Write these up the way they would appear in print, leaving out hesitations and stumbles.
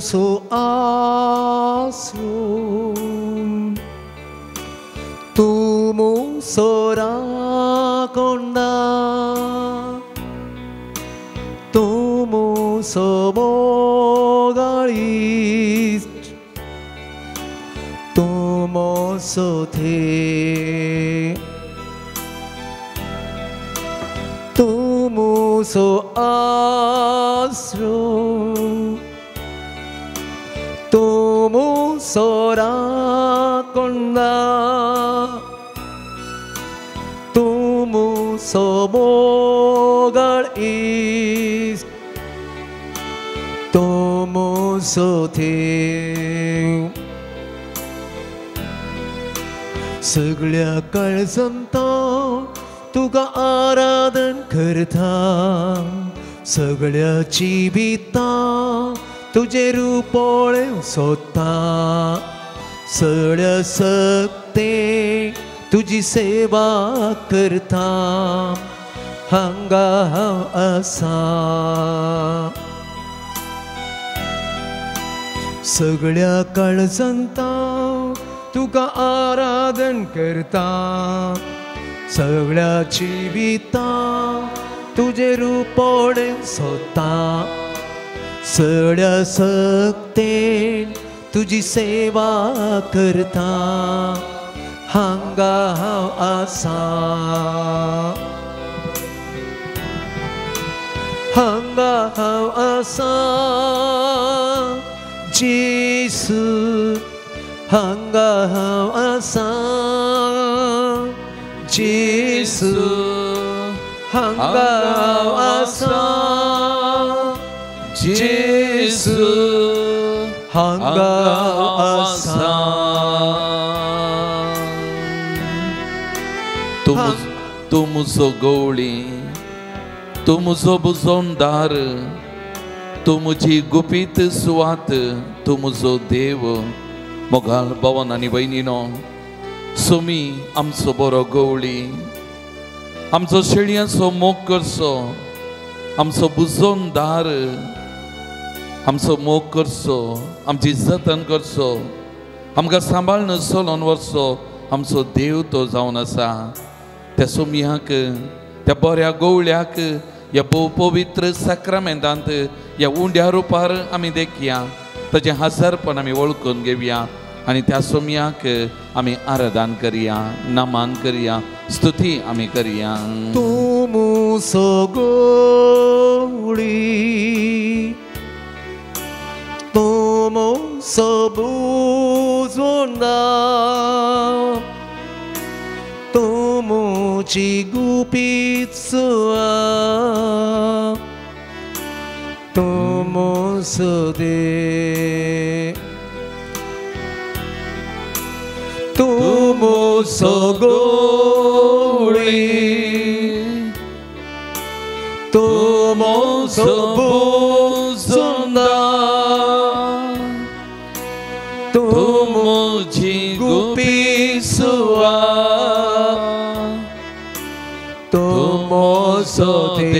तुमुसो आसरो तुमुसो राकोंडा तुमुसो मोगाळी तुमुसो थे तुमुसो आसरो तुमुसो राकोंडा तुमुसो मोगाळी तुमुसो थे सगळ्या काळजांता तुका आराधन करता सगळ्या जिवितां तुझे रुपोळे सोदता सगळ्या सक्तेक तुझी सेवा करता हांगा हांव आसा सगळ्या काळजांता तुका आराधन करता सगळ्या जिवितां तुझे रुपोळे सोदता सगळ्या सक्तेन तुझी सेवा करता हांगा हांव आसा हांगा हांव आसा जेसू हांगा हांव आसा जेसू हांगा हांव आसा जेसू हांगा आसा तू मुजो गवळी तू मुजो बुजोंदार तू मुजी गुपीत सुवात तू मुजो देव मोगाल भवन आनी भयणीनो सुमी आमचो बरो गवळी आमचो शेळयांचो मोग करचो आमचो बुजोंदार आमचो मोग करचो आमची जतन करचो आमकां सांबाळून चलोवन व्हरचो आमचो देव तो जावन आसा त्या सुमयाक त्या बऱ्या गवळ्याक ह्या भोव पवित्र सक्रामेंतांत ह्या उंड्या रुपार आमी देखया ताचें हजरपण आमी वळखून घेवया आनी त्या सुमयाक आमी आराधन करया नमन करया स्तुती आमी करया तुमुसो गवळी तुमुसो बुजोंदार तुमुची गुपीत सुवात तुमुसो देव तुमुसो गवळी तुमुसो बुजोंदार तुमुची गुपीत सुवात तुमुसो देव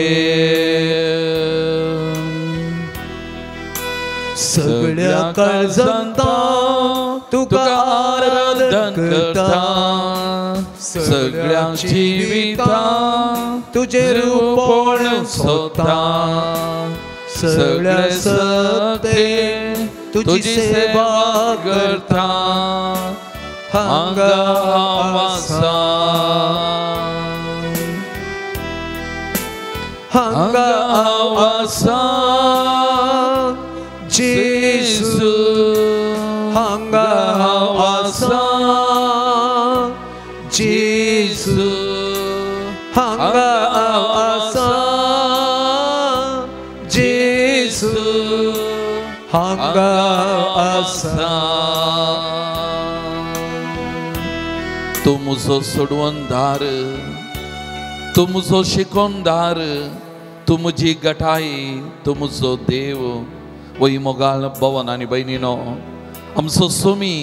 सगळ्या काळजांता तुका आराधन करता सगळ्या जिवितां तुझे रूपोळ सोदता सगळ्या सक्तेन तुझी सेवा करता हांगा हांव आसा हांगा हांव आसा जेसू हांगा हांव आसा जेसू हांगा हांव आसा जेसू हांगा हांव आसा तू मुजो सोडवणदार तू मुजो शिकोवणदार तू मुजी गटाई तू मुजो देव वही मोगाल भवन आनी भयणीनो आमचो सुमी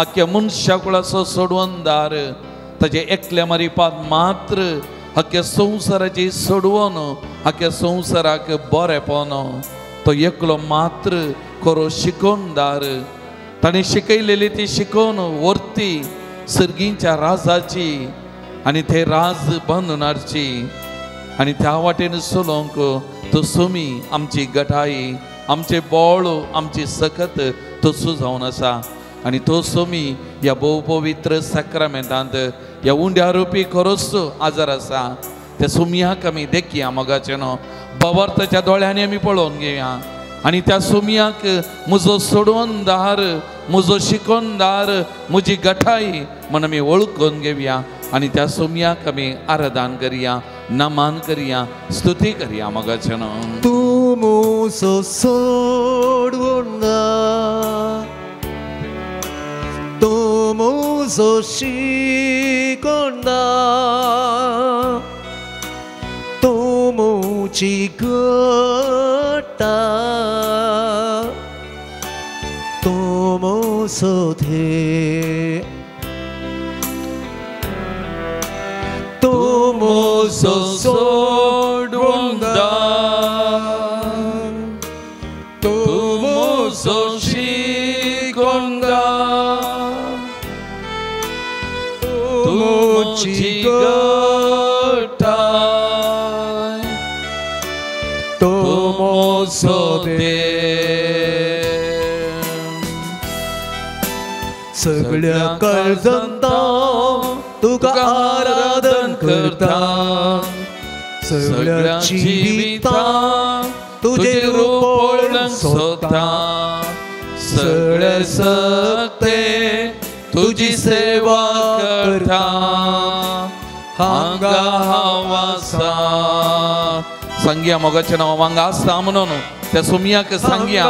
आख्या मनशाकुळाचो सोडवणदार ताजे एकल्या मारिपात मात्र आख्या संवसाराची सोडवण आख्या संवसाराक बरेपण तो तो एकलो मात्र खरो शिकोवणदार. ताणें शिकयलेली ती शिकोवन व्हरती सर्गीच्या राजाची आनी ते राज बांदून हाडची. आनी त्या वाटेन चलोवंक तो सोमी आमची गटाई, आमचे बोळ, आमची सकत तो सुजावन आसा. आनी तो सोमी ह्या भोव पवित्र साक्रामेंतांत ह्या उंड्या रुपी खरोच आजार आसा. त्या सोमयाक आमी देखया मोगाचे न्हू, बवर्ताच्या दोळ्यांनी आमी पळोवन घेवया. आनी त्या सोमयाक म्हजो सोडवणदार, म्हजो शिकोवणदार, म्हजी गठाई म्हण आमी वळखून घेवया. आनी त्या सोमयाक आमी आराधन करया, नमन करया, स्तुती करया मोगाचे न्हू. तूं म्हजो सोडवणदार, तूं म्हजो शिकोवणदार, तूं म्हजी गटाय, तूं म्हजो देव, तूं म्हजो सोडवणदार, तूं म्हजो शिकोवणदार, तूं म्हजी गटाय, तूं म्हजो देव. सगळ्या काळजांत तुका आराधन करता, सगळ्या जिवितांत तुझे रूप पळोवंक सोदता, सगळे सकते तुजी सेवा करता. हांगा हांव आसा. सांगया मोगाचे नांव हांगा आसा म्हणून त्या सोमयाक सांगया.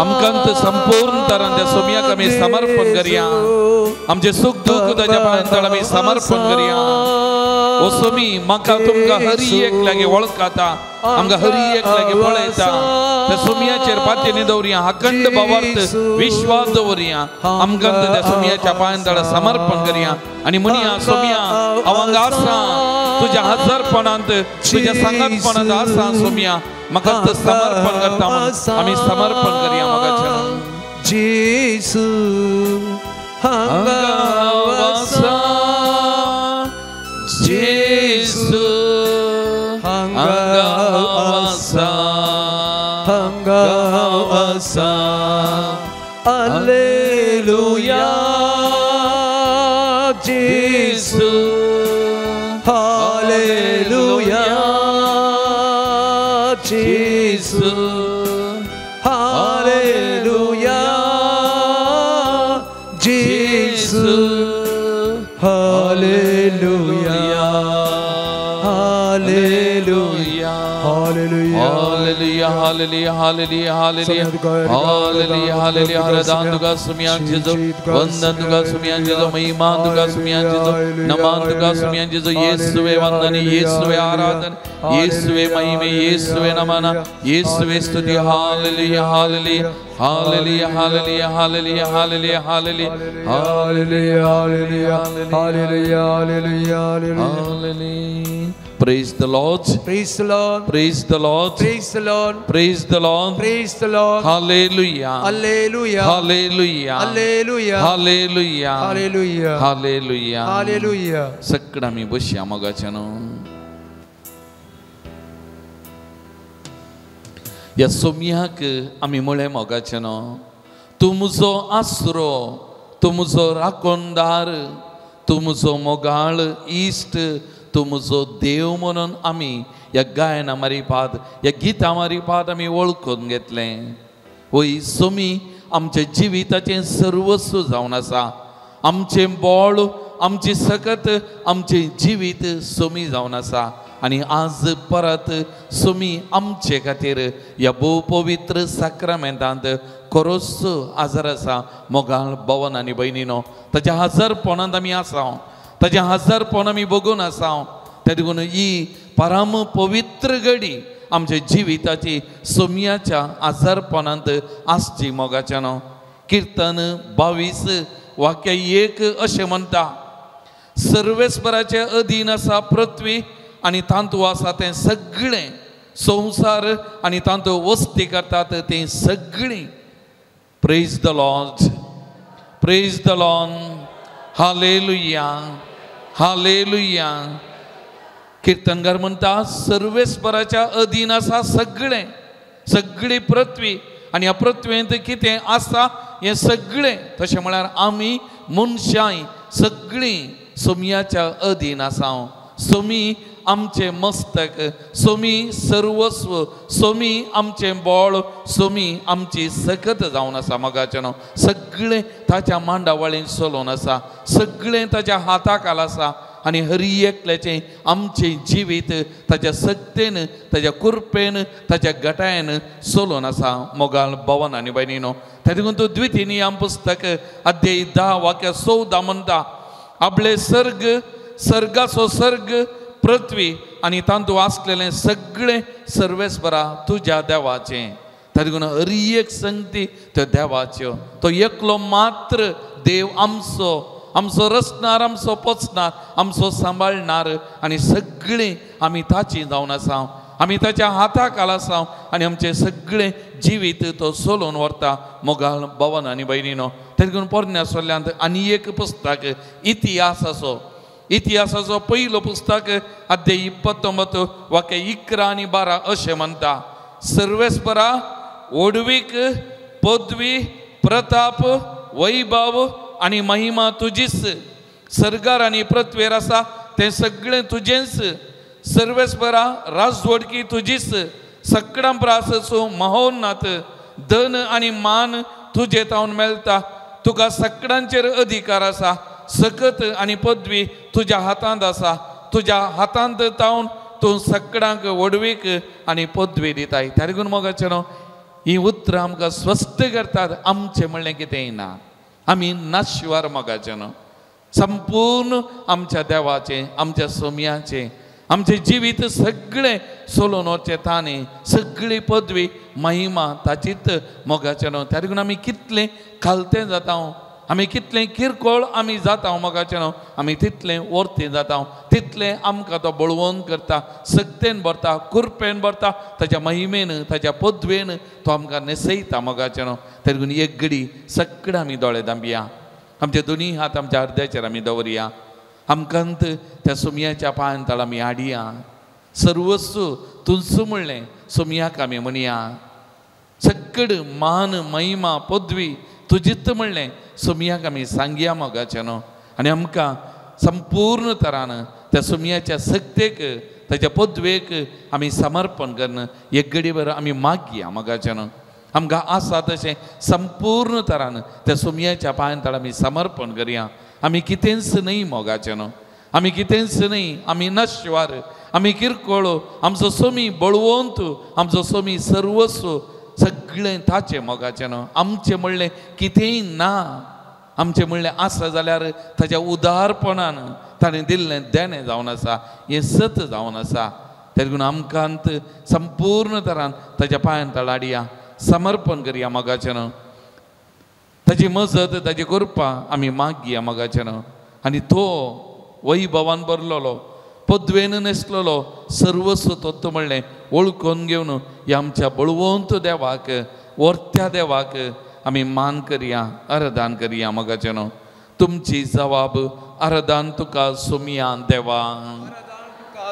आमकांत संपूर्ण तरान त्या सोमयाक आमी समर्पण करया. आमचे सुख दुःख ताच्या पांयां आमी समर्पण करया. ओ सोमी, म्हाका तुमकां हर एक लागी वळखता, आमकां हर एक लागी पळयता. त्या सोमयाचेर पातयेनी दवरया, अखंड भावार्थ विश्वास दवरया. आमकांत त्या सोमयाच्या पांयां समर्पण करया. आनी म्हणया, सोमया हांव हांगा आसा, तुज्या हजरपणांत, तुज्या संगतपणांत आसा. सोमया म्हाका समर्पण करता म्हणून आमी समर्पण करया मोगाचे. जेसू हांगा आसा, जेसू हांगा आसा, हांगा आसा. हालेलुया जेसू, हालेलुया जेसू, हालेलुया जेसू, हालेलुया, hallelujah, hallelujah, hallelujah, hallelujah, hallelujah, hallelujah, hallelujah, हालेलुया. आराधन तुका सोमया जेजू, वंदन तुका सोमया जेजू, महिमा तुका सोमया जेजू, नमन तुका सोमया जेजू. येशुवे वंदन, येशुवे आराधन, येशुवे महिमे, येशुवे नमन, येशुवे स्तुति. Hallelujah, hallelujah, hallelujah, hallelujah, hallelujah, hallelujah, hallelujah, hallelujah, hallelujah, hallelujah, hallelujah, hallelujah. Praise the Lord. Praise the Lord. Praise the Lord. Praise the Lord. Praise the Lord. Praise the Lord. Hallelujah. Hallelujah. Hallelujah. Hallelujah. Hallelujah. Hallelujah. Hallelujah. Hallelujah. सगळं आमी बसया मोगाचें. ह्या सोमयाक आमी म्हळें मोगाचें न्हू, तूं म्हजो आसरो, तूं म्हजो राखणदार, तूं म्हजो मोगाळ इश्ट, तूं म्हजो देव म्हणून आमी ह्या गायना मारिपाद, ह्या गितां मारिपाद आमी वळखून घेतलें. वय सोमी आमच्या जिविताचें सर्वस्व जावन आसा. आमचें बोळ, आमची सकत, आमचें जिवीत सोमी जावन आसा. आनी आज परत सोमी आमचे खातीर ह्या भोव पवित्र साक्रामेंतांत खरोच आजार आसा. मोगाळ भवन आनी भयणीनो, ताच्या हजरपणांत आमी आसा, ताच्या हजरपण आमी बघून आसा. त्या देखून ही परम पवित्र घडी आमच्या जिविताची सोमयाच्या आजारपणांत आसची मोगाच्या न्हू. कीर्तन 22 वाक्य 1 अशें म्हणटा, सर्वेस्पराचे अधीन आसा पृथ्वी आनी तांतू आसा तें सगळें, संसार आनी तांतूं वस्ती करतात ते सगळीं praise the Lord, praise the Lord, hallelujah, hallelujah. कीर्तनकार म्हणटा सर्वेस्पराच्या अधीन आसा सगळें, सगळी पृथ्वी आनी ह्या पृथ्वेंत कितें आसा हें सगळें. तशें म्हळ्यार आमी मनशांय सगळीं सोमयाच्या अधीन आसा. सोमी आमचे मस्तक, सोमी सर्वस्व, सोमी आमचें बळ, सोमी आमची सकत जावन आसा. मोगाचें सगळें ताच्या मांडावळींत चलोवन आसा, सगळें ताच्या हाता खाल आसा. आनी हर एकल्याचें आमचें जिवीत ताच्या सक्तेन, ताच्या कुरपेन, ताच्या गटायन चलोवन आसा. मोगाल भवन आनी भयणीनो, तातूंत तूं द्वितीनियम पुस्तक अध्याय 10 वाक्य 14 म्हणटा आपले सर्ग, सर्गाचो सर्ग, पृथ्वी आनी तांतूं आसलेलें सगळें सर्वेस्परा तुज्या देवाचें. तातूंत हर एक संगती त्या देवाच्यो. तो एकलो मात्र देव आमचो, आमचो रचणार, आमचो पोचणार, आमचो सांबाळणार आनी सगळीं आमी ताची जावन आसा. आमी ताच्या हाता खाल आसा आनी आमचें सगळें जिवीत तो चलोवन व्हरता. मोगाल भवन आनी भयणीनो, तातूंत पोरण्या सोल्ल्यांत आनी एक पुस्तक इतिहासाचो, इतिहासाचो पयलो पुस्तक अध्याय 29 वाक्य 11 आनी 12 अशें म्हणटा सर्वेस्परा ओडवीक पदवी, प्रताप, वैभव आनी महिमा तुजीच. सर्गार आनी पृथ्वेर आसा तें सगळें तुजेंच. सर्वेस्परा राजवडकी तुजीच. सकडां प्रासो महोन्नत, धन आनी मान तुजे तावन मेळटा. तुका सकडांचेर अधिकार आसा. सकत आनी पदवी तुज्या हातांत आसा. तुज्या हातांत तावन तूं सकडांक वडवीक आनी पदवी दिताय. त्या देखून मोगाचें ही उतरां आमकां स्पश्ट करतात आमचें म्हणलें कितेंय ना. आमी नाशिवार मोगाचें न्हू, संपूर्ण आमच्या देवाचें, आमच्या सोमयाचें, आमचें जिवीत सगळें सोलोवन वचचें ताणें. सगळी पदवी महिमा ताचीच मोगाचें न्हू. त्या देखून आमी कितलें खालतें जाता, आमी कितलें किरकोळ आमी जाता मोगाचें न्हू, आमी तितलें वर्ती जाता, तितलें आमकां तो बळवून करता, सक्तेन भरता, कुरपेन भरता, ताच्या महिमेन, ताच्या पदवेन तो आमकां नेसयता मोगाचें न्हू. त्या देखून एक घडी सगळें आमी दोळे धांबया, आमचे दोनी हात आमच्या हृदयाचेर आमी दवरया. आमकांत त्या सोमयाच्या पांयां तळ आमी हाडया. सर्वस्व तुलसूं म्हणलें सोमयाक आमी म्हणया. सकड मान, महिमा, पदवी तुजीच म्हणलें सोमयाक आमी सांगया मोगाचें न्हू. आनी आमकां संपूर्ण तरान त्या सोमयाच्या सक्तेक, ताच्या पदवेक आमी समर्पण करन एक घडीभर आमी मागया मोगाचें न्हू. आमकां आसा तशें संपूर्ण तरान त्या सोमयाच्या पांयां तळ आमी समर्पण करया. आमी कितेंच न्हय मोगाचें न्हू, आमी कितेंच न्हय, आमी नाशिवार, आमी किरकोळ, आमचो सोमी बळवंत, आमचो सोमी सर्वस्व, सगळें ताचें मोगाचें न्हू. आमचें म्हणलें कितेंय ना. आमचें म्हणलें आसा जाल्यार ताच्या उदारपणान ताणें दिल्लें देणें जावन आसा, हें सत जावन आसा. त्या देखून आमकांत संपूर्ण तरान ताच्या पांयां तळ हाडया, समर्पण करया मोगाचें न्हू. ताची मजत, ताची कृपा आमी मागया मोगाचें न्हू. आनी तो वैभवान भरलेलो, पदवेन नेसलेलो, सर्वस्व तत्व म्हणलें वळखून घेवन ह्या आमच्या बळवंत देवाक, वर्त्या देवाक आमी मान करया, आराधन करया मोगाचें न्हू. तुमची जबाब आराधन तुका सोमया देवा,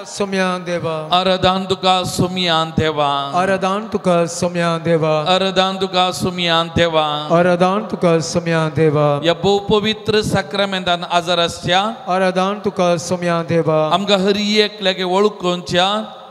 सोमया देवा, आराधन तुका सोमया देवा, आराधन तुका सोमया देवा, आराधन तुका सोमया देवा, आराधन तुका सोमया देवा. ह्या भोव पवित्र साक्रामेंतान आजार आसच्या आराधन तुका सोमया देवा, आमकां हर एकल्याक वळखूनच्या,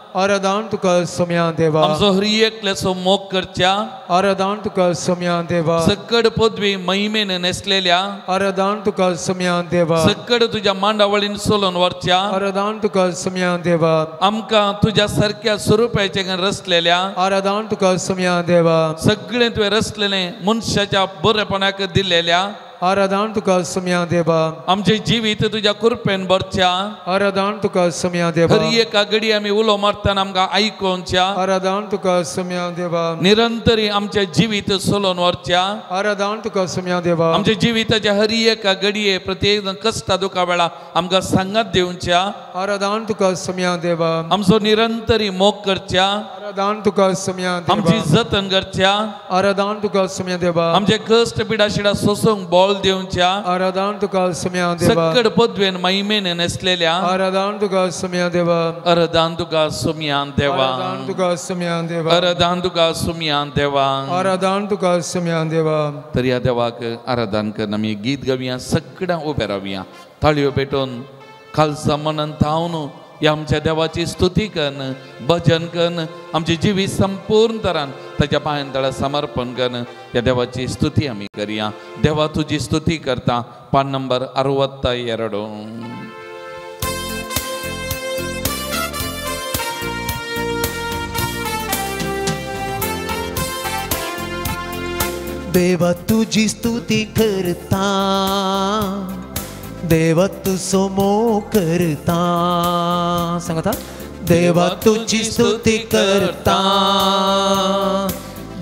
आराधन तुका सोमया देवा, आमचो हर एकल्याचो मोग करच्या, आराधन तुका सोमया देवा, सकड पदवी महिमेन नेसलेल्या, आराधन तुका सोमया देवा, सकड तुज्या मांडावळीन सोलोवन व्हरच्या, आराधन तुका सोमया देवा, आमकां तुज्या सारक्या स्वरुपाचे रचलेल्या, आराधन तुका सोमया देवा, सगळें तुवें रचलेलें मनशाच्या बरेपणाक दिलेल्या, आराधन तुका सोमया देवा, आमचे जिवीत तुज्या कृपेन भरच्या, आराधन तुका सोमया देवा, हर एका घडी आमी उलो मारतना आमकां आयकोवच्या, आराधन तुका सोमया देवा, निरंतरी आमचे जिवीत चलोवन व्हरच्या, आराधन तुका सोमया देवा, आमच्या जिविताच्या हर एका घडये प्रत्येक कश्टा दुखा वेळा आमकां सांगत दिवच्या, आराधन तुका सोमया देवा, आमचो निरंतरी मोग करच्या, आराधन तुका सुम्या आमची देवा जतन करच्या आराधन तुका सुम्या देवा आमचे कष्ट पिडा शिडा सोसूंक बॉल दिवच्या आराधन तुका सुम्या देवा सकड पदवेन महिमेन नेसलेल्या आराधन तुका सुम्या देवा अरदान तुका सुमयान देवा आराधन तुका सुम्या देवा अरदान तुका सुमयान देवा आराधन तुका सुम्या देवा तर या देवाक आराधन करन आमी गीत गावया सगळ्या उबे रावया ताळयो पेटोवन खालसा मनान थावन या आमच्या देवाची स्तुती करन भजन करन आमची जिवी संपूर्ण तरान ताच्या पांयां तळा समर्पण करन या देवाची स्तुती आमी करया देवा तुजी स्तुती करता पान नंबर 62 देवा तुझी स्तुती करता देवा तू समो करता सांगता देवा तुझी स्तुती करता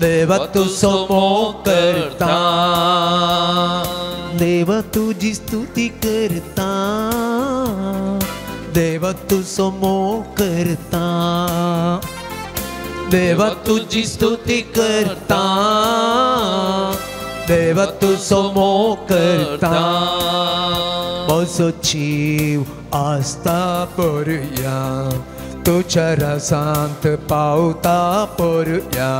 देवा तू समो करता देवा तुझी स्तुती करता देवा तू समो करता देवा तुझी स्तुती करता देवा तू समो करता म्हजो जीव आसता परुया तुझ्या रसांत पावता परुया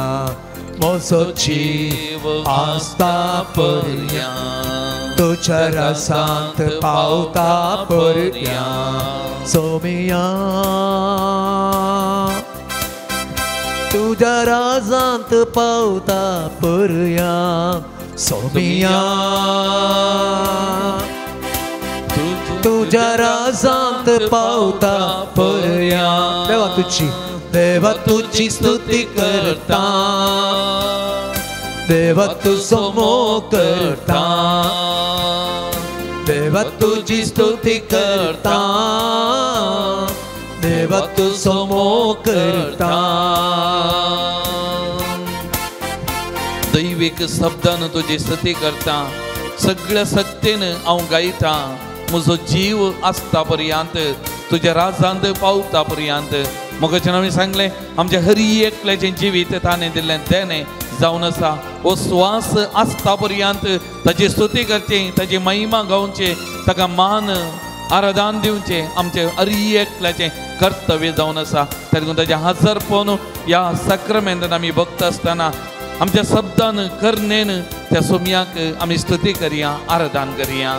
म्हजो जीव आसता परुया तुझ्या रसांत पावता परुया सोमिया तुझ्या राजांत पावता परुया सोमिया तुझ्या राजांत पावता परुया देवा तुझी स्तुती करता देवा तू समो करता देवा तुझी स्तुती करता देवा तू समो करता दैविक शब्दान तुझी स्तुती करता सगळ्या सत्तेन हांव गायता म्हजो जीव आसता पर्यंत तुझ्या राजांत पावता पर्यंत मोगाच्या हांवें सांगलें आमच्या हर एकल्याचें जिवीत ताणें दिल्लें तेणें जावन आसा हो स्वास आसता पर्यंत ताची स्तुती करची ताची महिमा गावची ताका मान आराधन दिवचे आमचे हर एकल्याचें कर्तव्य जावन आसा ताका ताचे हजर पोवन ह्या सक्रामेंतान आमी भक्त आसतना आमच्या शब्दान करनेन त्या सोम्याक आमी स्तुती करया आराधन करया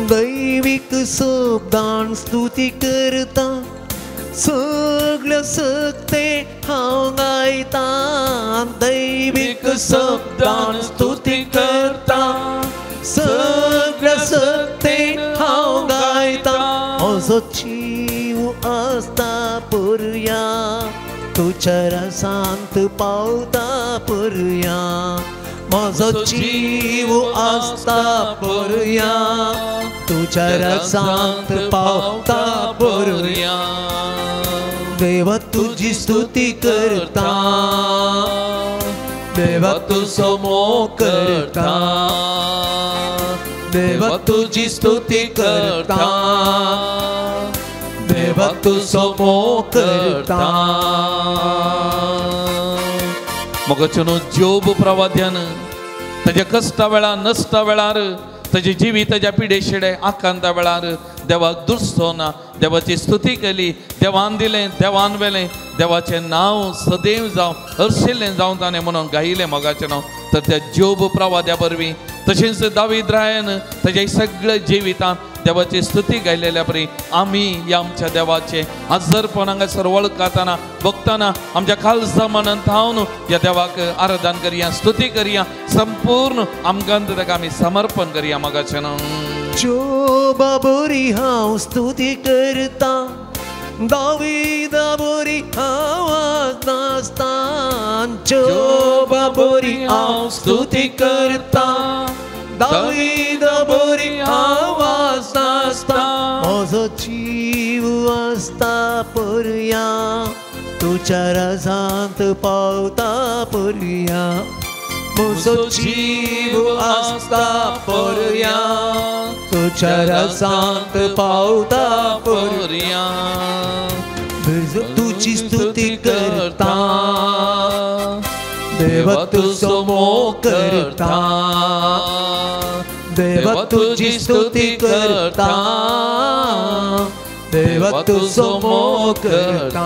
दैविक शब्दान स्तुती करता सगळ्या सक्ते हांव गायता दैविक शब्दान स्तुती करता सगळ्या सक्ते हांव गायता म्हजो जीव आसता परुया तुझ्या रसांत पावता परुया म्हजो जीव आसता परुया तुझ्या रसांत पावता परुया देवा तुझी स्तुती करता देवा तू समो करता देवा तुझी स्तुती करता देवा तू समो करता मोगाचेनो जोब प्रवाद्यान ताच्या कष्टा वेळार नसता वेळार ताचे जिवीत ताच्या पिडे शिडे आकांता वेळार देवाक दुसोना देवाची स्तुती केली देवान दिलें देवान वेलें देवाचें नांव सदैव जावं हर्शिल्लें जावं ताणें म्हणून गायिल्लें मोगाचेनो तर त्या जोब प्रवाद्या वरवीं तशेंच दावीद रायन ताच्या सगळ्या जिवितांत देवाची स्तुती गायलेल्या परी आमी या आमच्या देवाचे हजरपण हांगासर वळखताना बघताना आमच्या खालसा मनान थावन या देवाक आराधन करया स्तुती करया संपूर्ण आमकांत ताका आमी समर्पण करया मोगाचें जोबा बरी हांव स्तुती करता दावीदा बरी हांव नाचता जोबा बरी हांव स्तुती करता दावीदा बरी हांव नाचता म्हजो जीव आसता परुया तुझ्या रसांत पावता परुया म्हजो जीव आसता परुया तुझ्या रसांत पावता परुया तुझी स्तुती करता देवा तुझो मोग करता देवा तुझी स्तुती करता देवा तुझो मोग करता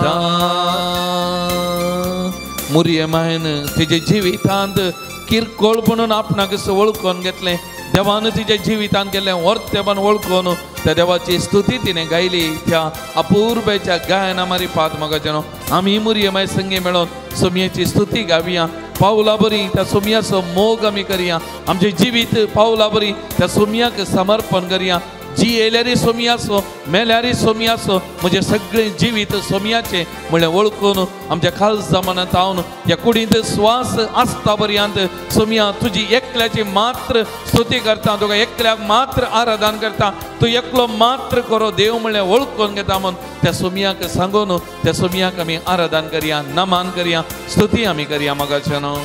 मुर्यमायन तिचे जिवितांत किरकोळ म्हणून आपणाक वळखून घेतले देवान तिच्या जिवितान केल्लें वर्तेपण वळखून त्या देवाची स्तुती तिने गायली त्या अपूर्वेच्या गायना मारी पात मोगाचेनो आम्ही मुर्यमाय संगी मेळोन सोमयेची स्तुती गावया पावला बरी त्या सोमयाचो मोग आमी करया आमचे जिवीत पावला बरी त्या सोमयाक समर्पण करया जी येल्यारी सोमयाचो मेल्यारी सोमयाचो म्हणजे सगळे जिवीत सोमयाचे म्हळ्यार वळखून आमच्या खाल जमानात हांव ह्या कुडींत श्वास आसता पर्यंत सोमया तुजी एकल्याची मात्र स्तुती करता तुका एकल्याक मात्र आराधन करता तू एकलो मात्र करो देव म्हळ्यार वळखून घेता म्हूण त्या सोमयाक सांगून त्या सोमयाक आमी आराधन करया नमान करया स्तुती आमी करया मोगाचेनो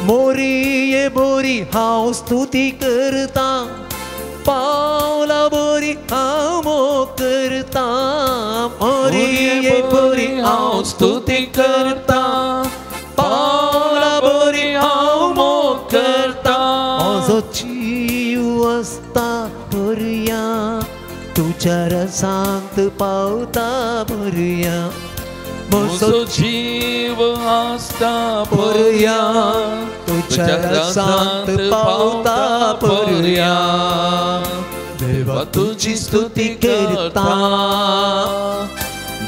मोरी ये बोरी हांव स्तुती करता पावला बोरी हांव मोग करता मोरी ये बोरी हांव स्तुती करता पावला बोरी हांव मोग करता म्हजो जीव आसता भरया तुज्या रसांत पावता भरया म्हजो जीव आसता भरया तुज्या रसांत पावता भरया देवा तुझी स्तुती करता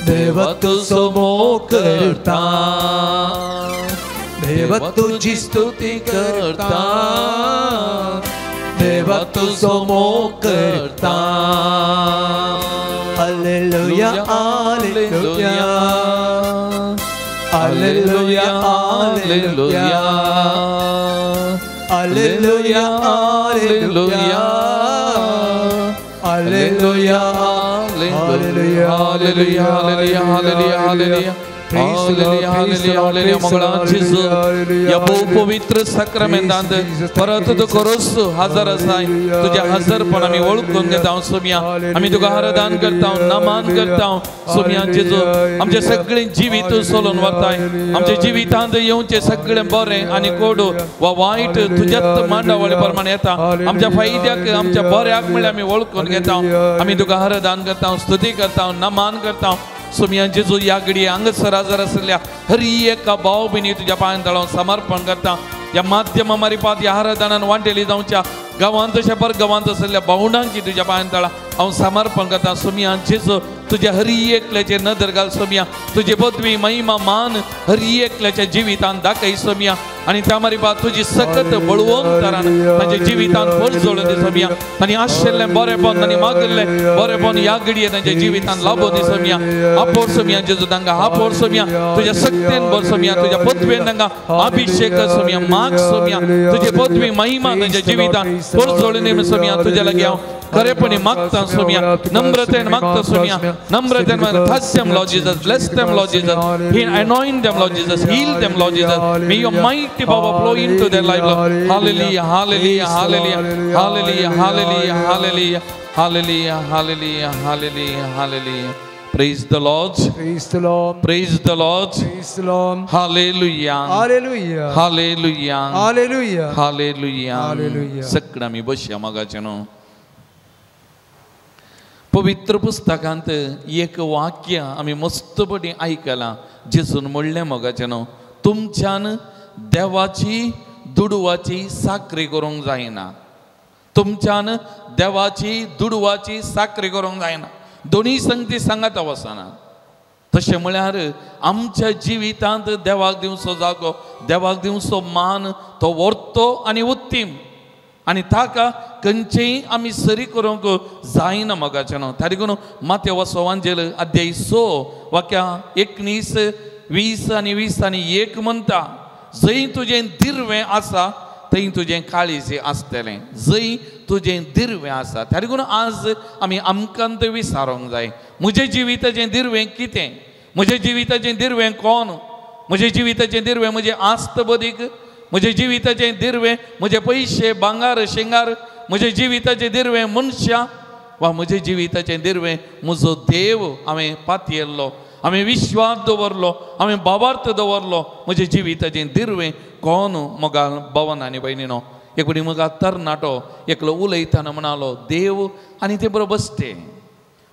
देवा तुझो मोग करता देवा तुझी स्तुती करता देवा तुझो मोग करता hallelujah hallelujah hallelujah hallelujah hallelujah hallelujah hallelujah hallelujah hallelujah hallelujah hallelujah hallelujah या पवित्र साक्रामेंतांत परत तू करोस हजर आसाय तुझ्या हजरपण आमी वळखून घेता सोमया आमी तुका आराधन करता नमान करता सोमया जेजू आमचे सगळे जिवीत सोलून वताय आमच्या जिवितांत येवचे सगळे बरे आनी कोडू वा वायट तुझ्यात मांडावळे प्रमाणे येता आमच्या फायद्याक आमच्या बऱ्याक म्हळ्यार आमी वळखून घेता आमी तुका आराधन करता स्तुती करता नमान करता सोमया जेजू या घडी हांगसर हजर आसलेल्या हर एका भाव भयणी तुज्या पांयां तळावन समर्पण करता या माध्यमा मारिपात या आराधनान वांटेली जावच्या गांवांत तशें परगांवांत आसलेल्या भावंडांकी तुज्या पांयां तळा हांव समर्पण करता सोमया जेजू तुज्या हर एकल्याचेर नदर घाल सोमया तुजी पदवी महिमा मान हर एकल्याच्या जिवितांत दाखय सोमया आणि त्या मारिपात तुजी सकत बळवंतरान तांच्या जिवितांत फळ जोडून दी सोमया आनी आशिल्लें बरेपण आनी मागिल्लें बरेपण या घडये तांच्या जिवितांत लाभून दी सोमया आपोर सोमया जेजू तांकां आपोर सोमया तुज्या सक्तेन भर सोमया तुज्या पदवेन तांकां अभिषेक सोमया माग सोमया तुजी पदवी महिमा तांच्या जिवितांत फळ जोडून दी सोमया तुज्या लागीं हांव खरेपणी मागता सोमया नम्रतेन मागता सोमया नम्रतेन मागता touch them Lord Jesus bless them Lord Jesus anoint them Lord Jesus heal them Lord Jesus may your mighty power flow into their life Lord hallelujah hallelujah hallelujah hallelujah hallelujah hallelujah hallelujah hallelujah hallelujah hallelujah praise the Lord Praise the Lord. praise the Lord Praise the Lord. hallelujah Hallelujah. hallelujah Hallelujah. hallelujah Hallelujah. सगळं आमी बसया मागाचेनो पवित्र पुस्तकांत एक वाक्य आमी मस्तपणी आयकलां जेजून म्हणलें मोगाचेनो तुमच्यान देवाची दुडवाची साखरी करूंक जायना तुमच्यान देवाची दुडवाची साखरी करूंक जायना दोनी संगती सांगात वचना तशें म्हळ्यार आमच्या जिवितांत देवाक दिवचो जागो देवाक दिवचो मान तो व्हरतो आनी उत्तीम आनी ताका खंयचेय आमी सरी करूंक जायना मोगाचेनो त्या देखून माथ्या वाचोवांचेर अध्याय 6 वाक्या 19 20 आनी 20 आनी 1 म्हणटा जंय तुजें दिर्वें आसा थंय तुजें काळीज आसतलें जंय तुजें दिर्वें आसा त्या देखून आज आमी आमकांत विचारूंक जाय म्हजें जिविताचें दिर्वें कितें म्हजें जिविताचें दिर्वें कोण म्हजें जिविताचें दिर्वें म्हजें आस्त बदीक म्हजें जिविताचें दिर्वें म्हजे पयशे भांगार शिंगार म्हजें जिविताचें दिर्वें मनशां वा म्हजें जिविताचें दिर्वें म्हजो देव हांवें पातयल्लो हांवें विश्वास दवरलो, हांवें बाबार्थ दवरलो, म्हज्या जिविताचें दिर्वें कोण मोगाल भवन आनी भयणीनो. एक बडी मोगा तरणाटो एकलो उलयतना म्हणालो, देव आनी ते बरोबर बसते,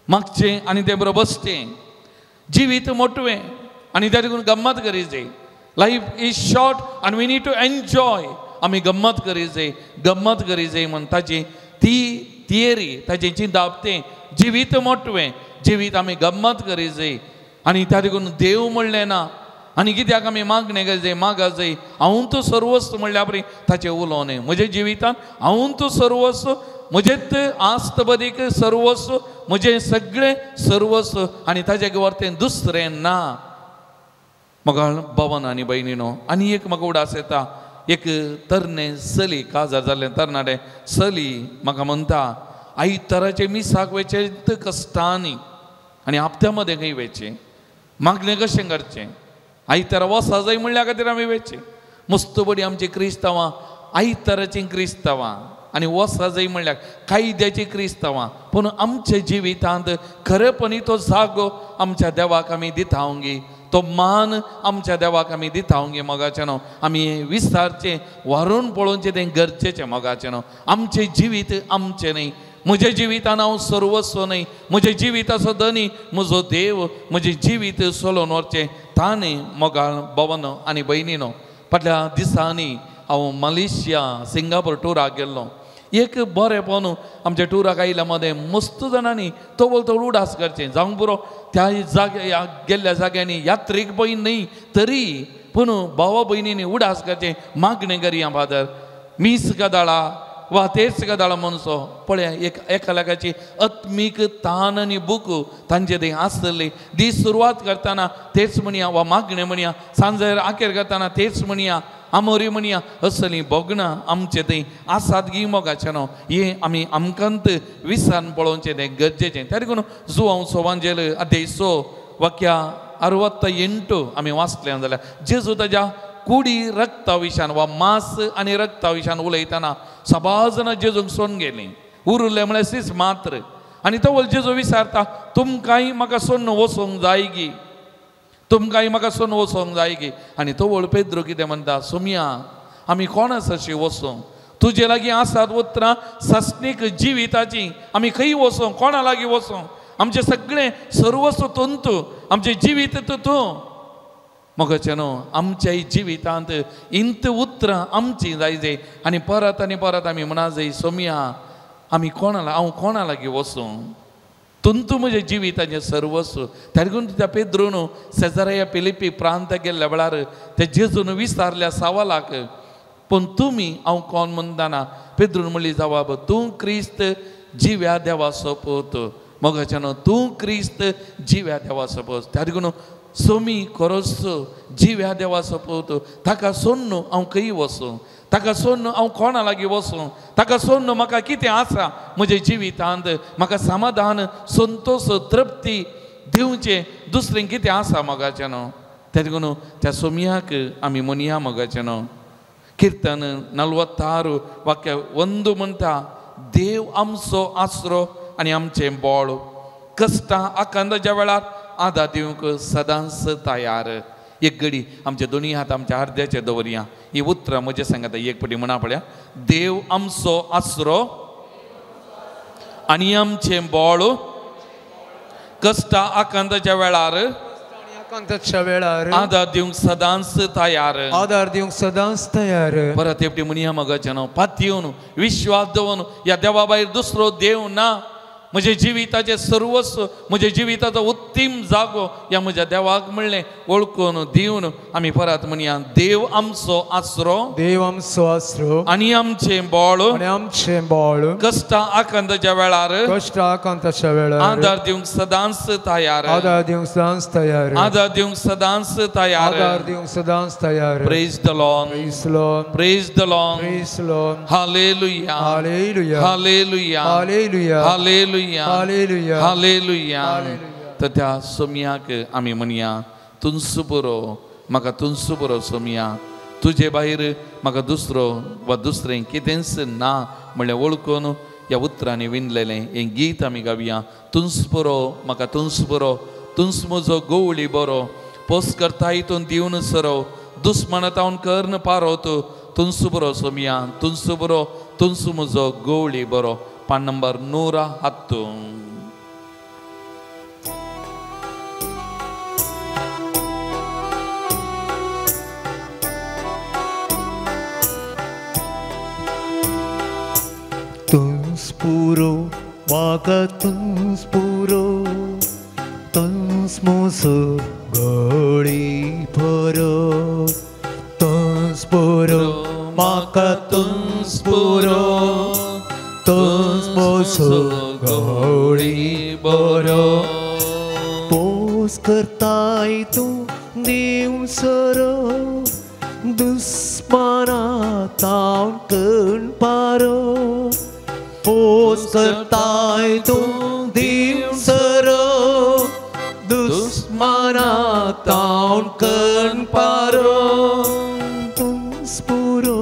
मागचें आनी ते बरोबर बसचें. जिवीत मोटवें आनी त्या देखून गम्मत करी जाय. लायफ इज शॉर्ट आनी वी नीड टू एन्जॉय. आमी गम्मत करी जाय, गम्मत करी जाय म्हण ताची ती थियरी, ताचें चिंतापतें. जिवीत मोटवें, जिवीत आमी गम्मत करी जाय. आनी त्या देखून देव म्हणलें ना. आनी कित्याक आमी मागणें करी जाय, मागा जाय. हांव तूं सर्वस्व म्हणल्या परी ताचें उलोवणें. म्हज्या जिवितांत हांव तूं सर्वस्व, म्हजेंच आस्त बदीक सर्वस्व, म्हजें सगळें सर्वस्व आनी ताचें वर्तें दुसरें ना. म्हाका भवन आनी भयणीनो, आनी एक म्हाका उडास येता. एक तरणे चली, काजार जाल्लें तरणाटें चली म्हाका म्हणटा, आयताराचे मिसाक वेचें कश्टांनी आनी हप्त्या मदें खंय वेचें, मागणें कशें करचें. आयतारा वसा जाय म्हणल्या खातीर आमी वेचें. मस्त बडी आमची क्रिस्तांवां आयताराचीं क्रिस्तांवां आनी वसा जाय म्हणल्यार कायद्याची क्रिस्तांवां. पूण आमच्या जिवितांत खरेपणी तो जागो आमच्या देवाक आमी दितावंगी, तो मान आमच्या देवाक आमी दितावंगी. मोगाचें न्हू, आमी विस्तारचें व्हरून पळोवचें तें गरजेचें. मोगाचें न्हू, आमचें जिवीत आमचें न्ही. म्हज्या जिवितान हांव सर्वस्व न्ही. म्हज्या जिविताचो धनी म्हजो देव. म्हजें जिवीत चलोवन व्हरचें ताणें. मोगाळ भवन आनी भयणीनो, फाटल्या दिसांनी हांव मलेशिया, सिंगापूर टुराक गेल्लो. एक बरेंपण आमच्या टुराक आयिल्ल्या मदें मस्त जाणांनी तवळ तवळ उडास करचें. जावंक पुरो त्या जाग्या गेल्ल्या जाग्यांनी यात्रेक पळय न्ही तरी पूण भावा भयणींनी उडास करचें. मागणें करया फादर, मीस गदाळा वा तेच गदाळा मनसो पळया. एका लागाची आत्मीक तान आनी बूक तांचे थंय आसतली. दीस सुरवात करतना तेच म्हणया, वा मागणें म्हणया, सांजेर आखेर करतना तेच म्हणया, आमोरी म्हणया, असलीं भोगणां आमचे थंय आसात गी. मोगाचें न्हू, हें आमी आमकांत विसरान पळोवचें तें गरजेचें. त्या देखून जुवांव सोवांजेल अध्याय 6 वाक्या 68 आमी वाचलें जाल्यार जेजू ताच्या कुडी रक्ता विशान वा मांस आनी रक्ता विशान उलयतना सबाळ जाणां जेजूक सोन गेलीं. उरलें म्हळ्यार सीस मात्र. आनी तो जेजू विचारता, तुमकांय म्हाका सोन वचोंक जाय गी, तुमकांय म्हाका सोन वचोंक जाय गी. आनी तो व्हड पेद्रो कितें म्हणटा, सोम्या आमी कोणास अशी वचोंक, तुजे लागीं आसात उतरां सस्नीक जिविताची. आमी खंय वचोंक, कोणा लागीं वचोंक? आमचें सगळें सर्वस्व तंतू, आमचें जिवीत तूं. मोगाचें न्हू, आमच्या जिवितांत इंत उतरां आमची जाय जाय. आनी परत आमी म्हणा जाय, सोम्या आमी हांव कोणा लागीं वचूं, तुंतू म्हज्या जिविताचें सर्वस्व. त्या देखून त्या पेद्रून सेजारिया फिलिप्पी प्रांत गेल्ल्या वेळार त्या जेजून विचारल्या सवालाक, पूण तुमी हांव कोण म्हणटाना पेद्रून म्हणली जबाब, तूं क्रिस्त जिव्या देवाचो पूत. मोगाचें न्हू, तूं क्रिस्त जिव्या देवाचो पूत. त्या देखून सोमी खरोच जिव्या देवाचो पूत. ताका सोडून हांव खंय वचूं, ताका सोडून हांव कोणा लागीं वचूं, ताका सोडून म्हाका कितें आसा म्हज्या जिवितांत, म्हाका समाधान, संतोश, तृप्ती दिवचें दुसरें कितें आसा. मोगाचें न्हू, त्या देखून त्या सोमयाक आमी म्हणया. मोगाचें न्हू, किर्तन 46 वाक्य 1 म्हणटा, देव आमचो आसरो आनी आमचें बळ, कश्टां आकांताच्या वेळार आदार दिवंक सदांच तयार. एक घडी आमचे दोनी हात आमच्या हृदयाचेर दवरया. ही उतरां म्हजे सांगात एक पटी म्हणा पळया. देव आमचो आसरो आनी आमचें बळ, कश्टां आकांताच्या वेळार आदार दिवंक सदांच तयार. आदार दिवंक सदांच तयार. परत एपटी म्हणया. मोगाचें न्हू, पातयेवन विश्वास दवरून ह्या देवा भायर दुसरो देव ना. म्हज्या जिविताचें सर्वस्व, म्हज्या जिविताचो उत्तीम जागो ह्या म्हज्या देवाक म्हणलें वळखून दिवन आमी परत म्हणया, देव आमचो आसरो, देव आमचो आसरो आनी आमचें बळ, आनी आमचें बळ, कश्टां आकांताच्या वेळार कश्टां आकांताच्या वेळार आदार दिवंक सदांच तयार. आदार दिवंक सदांच तयार. आदार दिवंक सदांच तयार. आदार दिवंक सदांच तयार. Praise the Lord, praise the Lord, praise the Lord, praise the Lord. Hallelujah, hallelujah, hallelujah, hallelujah, hallelujah, hallelujah, hallelujah. तर त्या सोमयाक आमी म्हणया, तुंचो बरो, म्हाका तुंचो बरो सोमया. तुजे भायर म्हाका दुसरो वा दुसरें कितेंच ना म्हणलें वळखून ह्या उतरांनी विणलेलें हें गीत आमी गावया. तुंचो बरो, म्हाका तुंचो बरो, तुंस म्हजो गवळी बरो पोस करता हितून दिवन सरो दुस्मनातावन कर्ण पारोत तुंस बरो सोमिया तुंस बरो तुंस म्हजो गवळी बरो पान नंबर 110 तुंस पुरो म्हाका तुंस पुरो तुंस म्हजो गवळी बरो तुंस पुरो म्हाका तुंस पुरो तुंस म्हजो गवळी बरो पोस करताय तूं देव सरो दुस्मनातावन कर्ण पारो पोस करताय तूं देव सरो दुस्मनातावन कर्ण पारो तुंस पुरो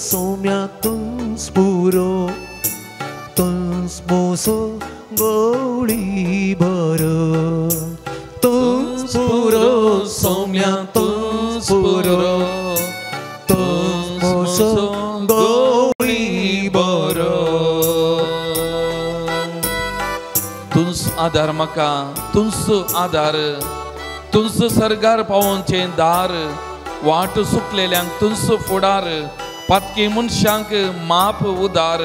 सोम्या तुंस पुरो तुंस म्हजो गवळी बरो तुंस पुरो सोम्या तुंस पुरो तुंस म्हजो गवळी बरो तुंस आधार म्हाका तुंस आधार तुंस सरगार पावोवचें दार वाट सुकलेल्यांक तुंस फुडार पातकी मनशांक माप उदार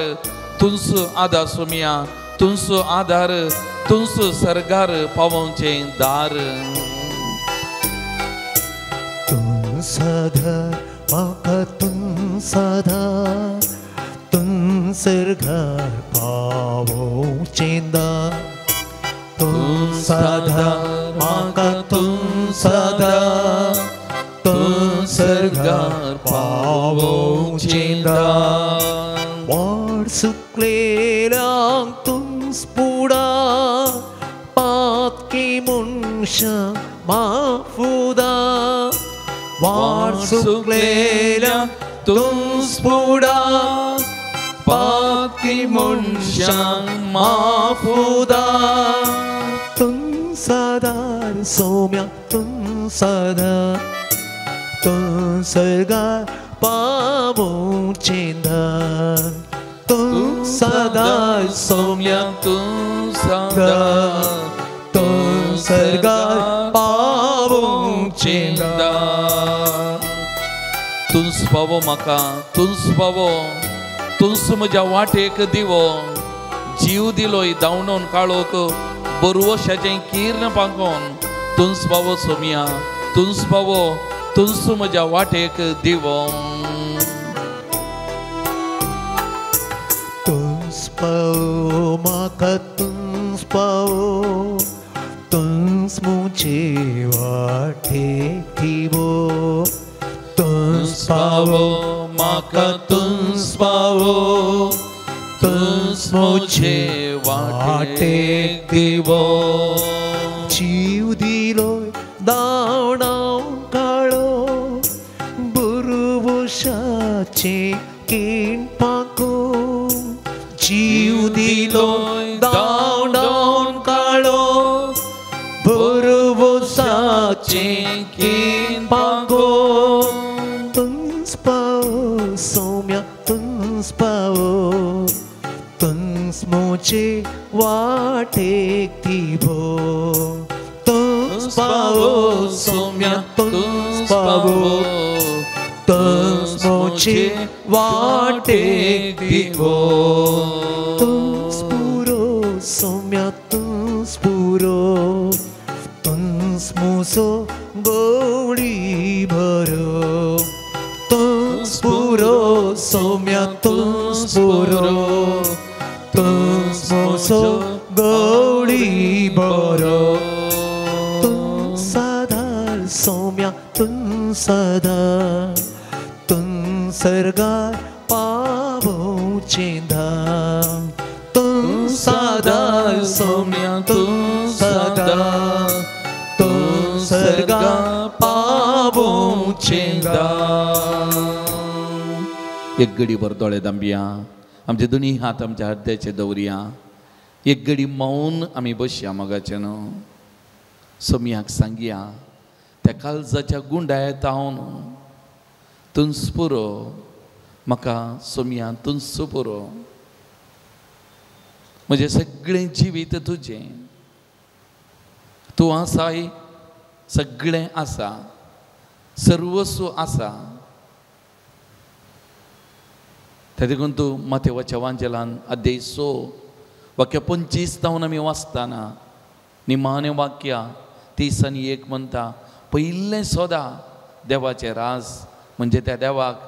तुंस आधार सोमिया तुंस आधार तुंस सरगार पावोवचें दार तुंस आधार म्हाका तुंस आधार तुंस सरगार पावोवचें दार तुंस आधार म्हाका तुंस आधार तुंस सरगार पावोवचें दार वाट सुकलेल्यांक तुंस फुडार पातकी मनशांक माफ उदार वाट सुकलेल्यांक तुंस फुडार पातकी मनशांक माफ उदार तुंस आधार सोम्या तुंस आधार तुंस सरगार पावोवचें दार तुंस आधार सोम्या तुंस आधार तुंस सरगार पावोवचें दार तुंस पावो म्हाका तुंस पावो तुंस म्हज्या वाटेक दिवो जीव दिलोय धांवडोन काळोख बरवशाचें किर्ण पांकोन तुंस पावो सोमिया तुंस पावो तुंस म्हज्या वाटेक दिवो तुंस पावो म्हाका तुंस पावो तुंस मुझे वाटेक दिवो तुंस पावो म्हाका तुंस पावो तुंस मुझे वाटेक दिवो जीव दिलोय धांवडावन काळो बरवशाचें किर्ण पांकोन जीव दिलोय धांवडावन काळो बरवशाचें किर्ण पांकोन तुंस पावो सोम्या तुंस पावो तुंस मुझे वाटेक दिवो तुंस पावो सोम्या तुंस पावो तुंस मुझे वाटेक दिवो तुंस पुरो सोम्या तुंस पुरो तुंस म्हजो गवळी बरो तुंस पुरो सोम्या तुंस पुरो तुंस म्हजो गवळी बरो तुंस आधार सोम्या तुंस आधार तुंस सरगार पावोवचें दार तुंस आधार सोम्या तुंस आधार तुंस सरगार पावोवचें दार एक घडी भर दोळे धांबया आमचे दोनी हात आमच्या हृदयाचे दवरया एक घडी मौन आमी बसया मोगाचे न्हू सोमयाक सांगया त्या काळजाच्या गुंडायत हांव तुंस पुरो म्हाका सोमया तुंस पुरो म्हजें सगळें जिवीत तुजें तूं आसाय सगळें आसा सर्वस्व आसा त्या देखून तूं माथेवाच्या वांजेलान अध्याय 6 वाक्य 25 जावन आमी वाचतना निमाणें वाक्या 30 आनी 1 म्हणटा पयलें सोदा देवाचें राज म्हणजे त्या देवाक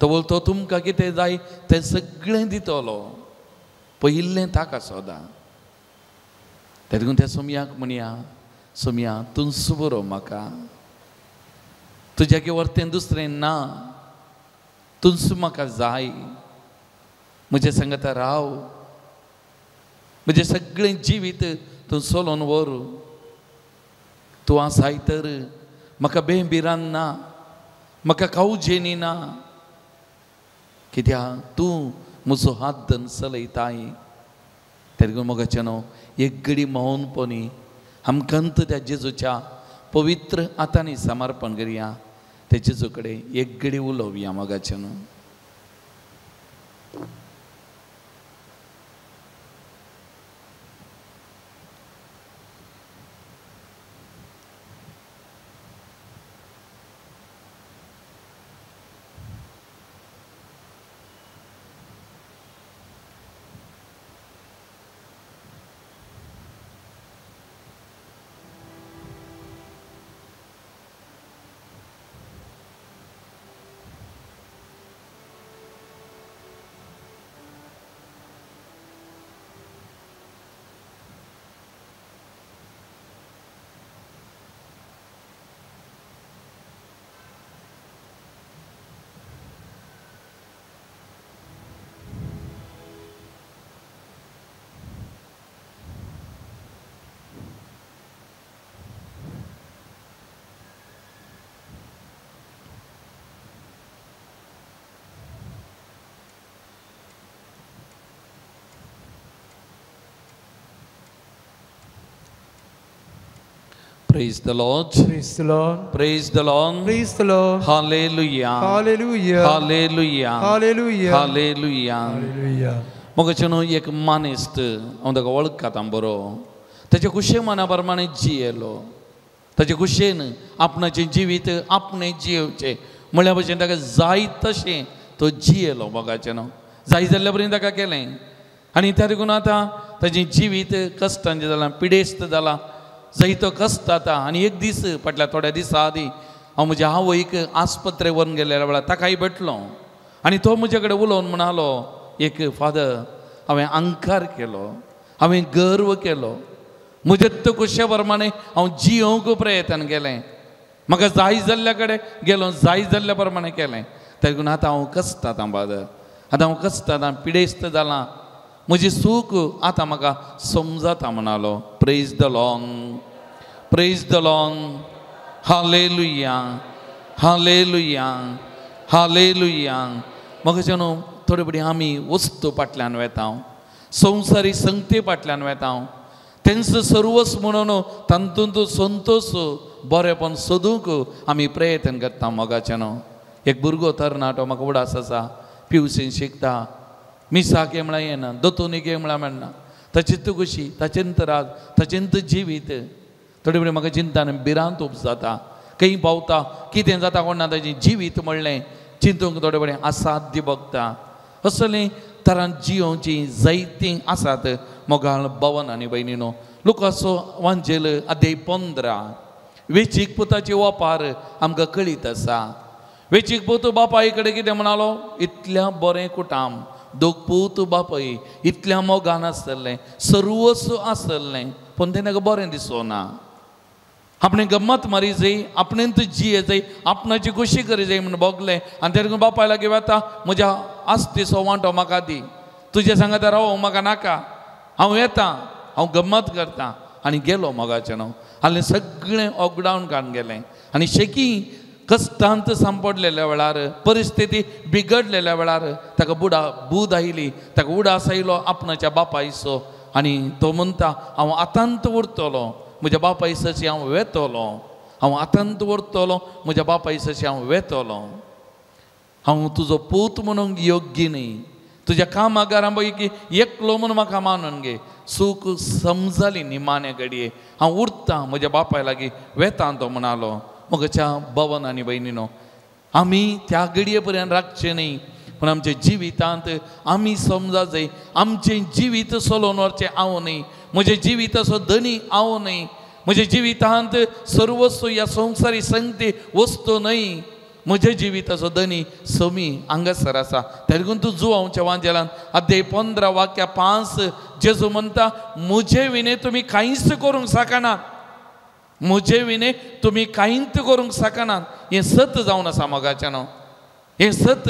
तो बोलतो तुमकां कितें जाय तें सगळें दितलो पयलें ताका सोदा त्या देखून त्या सोमयाक म्हणया सोमया तुंस बरो म्हाका तुज्या वर्तें दुसरें ना तुंस म्हाका जाय म्हजे सांगता राव म्हजें सगळें जिवीत तूं सोलोन व्हर तूं आसाय तर म्हाका बेबिरान ना म्हाका कावजेनी ना कित्याक तूं म्हजो हात धरून चलयताय त्या देखून मोगाचें न्हू एक घडी मौनपणी आमकांत त्या जेजूच्या पवित्र हातांनी समर्पण करया त्या जेजू कडेन एक घडी उलोवया मोगाचें न्हू Praise the Lord. Praise the Lord. Praise the Lord. Praise the Lord. Hallelujah. Hallelujah. Hallelujah. Hallelujah. Hallelujah. Hallelujah. मोगाचें न्हू एक मानिस्त हांव ताका वळखता बरो ताच्या कुशे मना प्रमाणे जियेलो ताच्या कुशेन आपणाचें जिवीत आपणें जियेवचें म्हळ्या भशेन ताका जाय तशें तो जियेलो मोगाचें न्हू जाय जाल्ल्या पर्यंत ताका केलें आनी त्या देखून आतां ताचें जिवीत कश्टांचें जालां पिडेस्त जालां जायतो कश्ट जाता आनी एक दीस फाटल्या थोड्या दिसा आदीं हांव म्हज्या आवयक आस्पत्रे व्हरून गेल्ल्या वेळार ताकाय भेटलो आनी तो म्हजे कडेन उलोवन म्हणालो एक फादर हांवें अंकार केलो हांवें गर्व केलो म्हजे कुशे प्रमाणे हांव जियोंक प्रयत्न केलें म्हाका जाय जाल्ल्या कडेन गेलो जाय जाल्ल्या प्रमाणे केलें त्या देखून आतां हांव कश्टां फादर आतां हांव कश्टां पिडेस्त जालां म्हजी सूख आतां म्हाका समजता म्हणालो praise the long praise the long hallelujah hallelujah hallelujah म्हाका न्हू थोडे फुडें आमी वस्तू फाटल्यान वेता संवसारी संगते फाटल्यान वेता तेंचो सर्वस्व म्हणून तातूंत संतोश बरेपण सोदूंक आमी प्रयत्न करता मोगाचें न्हू एक भुरगो तरणाटो म्हाका उडास आसा पिवसीन शिकता मिसाक म्हणल्यार येना दोतोनीक म्हणल्यार मेळना ताचीच खुशी ताचेंत राग ताचेंत जिवीत थोडे फुडें म्हाका चिंतान भिरांत उपजाता खंय पावता कितें जाता कोण ना ताचें जिवीत म्हणलें चिंतूंक थोडे फुडें असाध्य भोगता असलें तरान जियोवची जायतीं आसात मोगाळ भवन आनी भयणीनो लुकाचो वांजेल अध्याय 15 वेंचीक पुताची ओपार आमकां कळीत आसा वेंचीक पूत बापाय कडेन कितें म्हणालो इतल्या बरें कुटाम दोग पूत बापाय इतल्या मोगान आसतलें सर्वस्व आसतलें पूण तें ताका बरें दिसोना आपणें गम्मत मारी जाय आपणेंत जिये जाय आपणाची खुशी करी जाय म्हूण बोगलें आनी ते देखून बापाय लागीं वता म्हज्या आस्तीचो वांटो म्हाका दी तुजे सांगाता राव म्हाका नाका हांव येता हांव गम्मत करता आनी गेलो मोगाचें न्हू आनी सगळें ऑकडावन काडून गेलें आनी शेकी कश्टांत सांपडलेल्या वेळार परिस्थिती बिगडलेल्या वेळार ताका बूद आयली ताका उडास आयलो आपणाच्या बापायचो आनी तो म्हणटा हांव आतांत उरतलो म्हज्या बापाय सशी हांव वेतलो, हांव आतांत व्हरतलो म्हज्या बापाय सशी हांव वेतलो. हांव तुजो पूत म्हणून योग्य न्ही, तुज्या कामागारां पैकी एकलो म्हणून म्हाका मानून घे. सूख समजली निमाणे घडये, हांव उरतां म्हज्या बापाय लागीं वेतां तो म्हणालो. म्हज्या भवन आनी भयणीनो, आमी त्या घडये पर्यंत राखचे न्ही, पूण आमच्या जिवितांत आमी समजा जाय आमचें जिवीत चलोवन व्हरचें हांव न्ही, म्हजें जिविताचो धनी हांव न्ही, म्हज्या जिवितांत सर्वस्व ह्या संवसारी संगती वस्तू न्ही, म्हज्या जिविताचो धनी समी हांगासर आसा. त्या लागून तूं जुवांवच्या वांजेलान अध्याय 15 वाक्य 5 जेजू म्हणटा, म्हजे विने तुमी कांयच करूंक शकनात, म्हजे विने तुमी कांयच करूंक शकनात. हें सत जावन आसा मोगाचें न्हू, हें सत.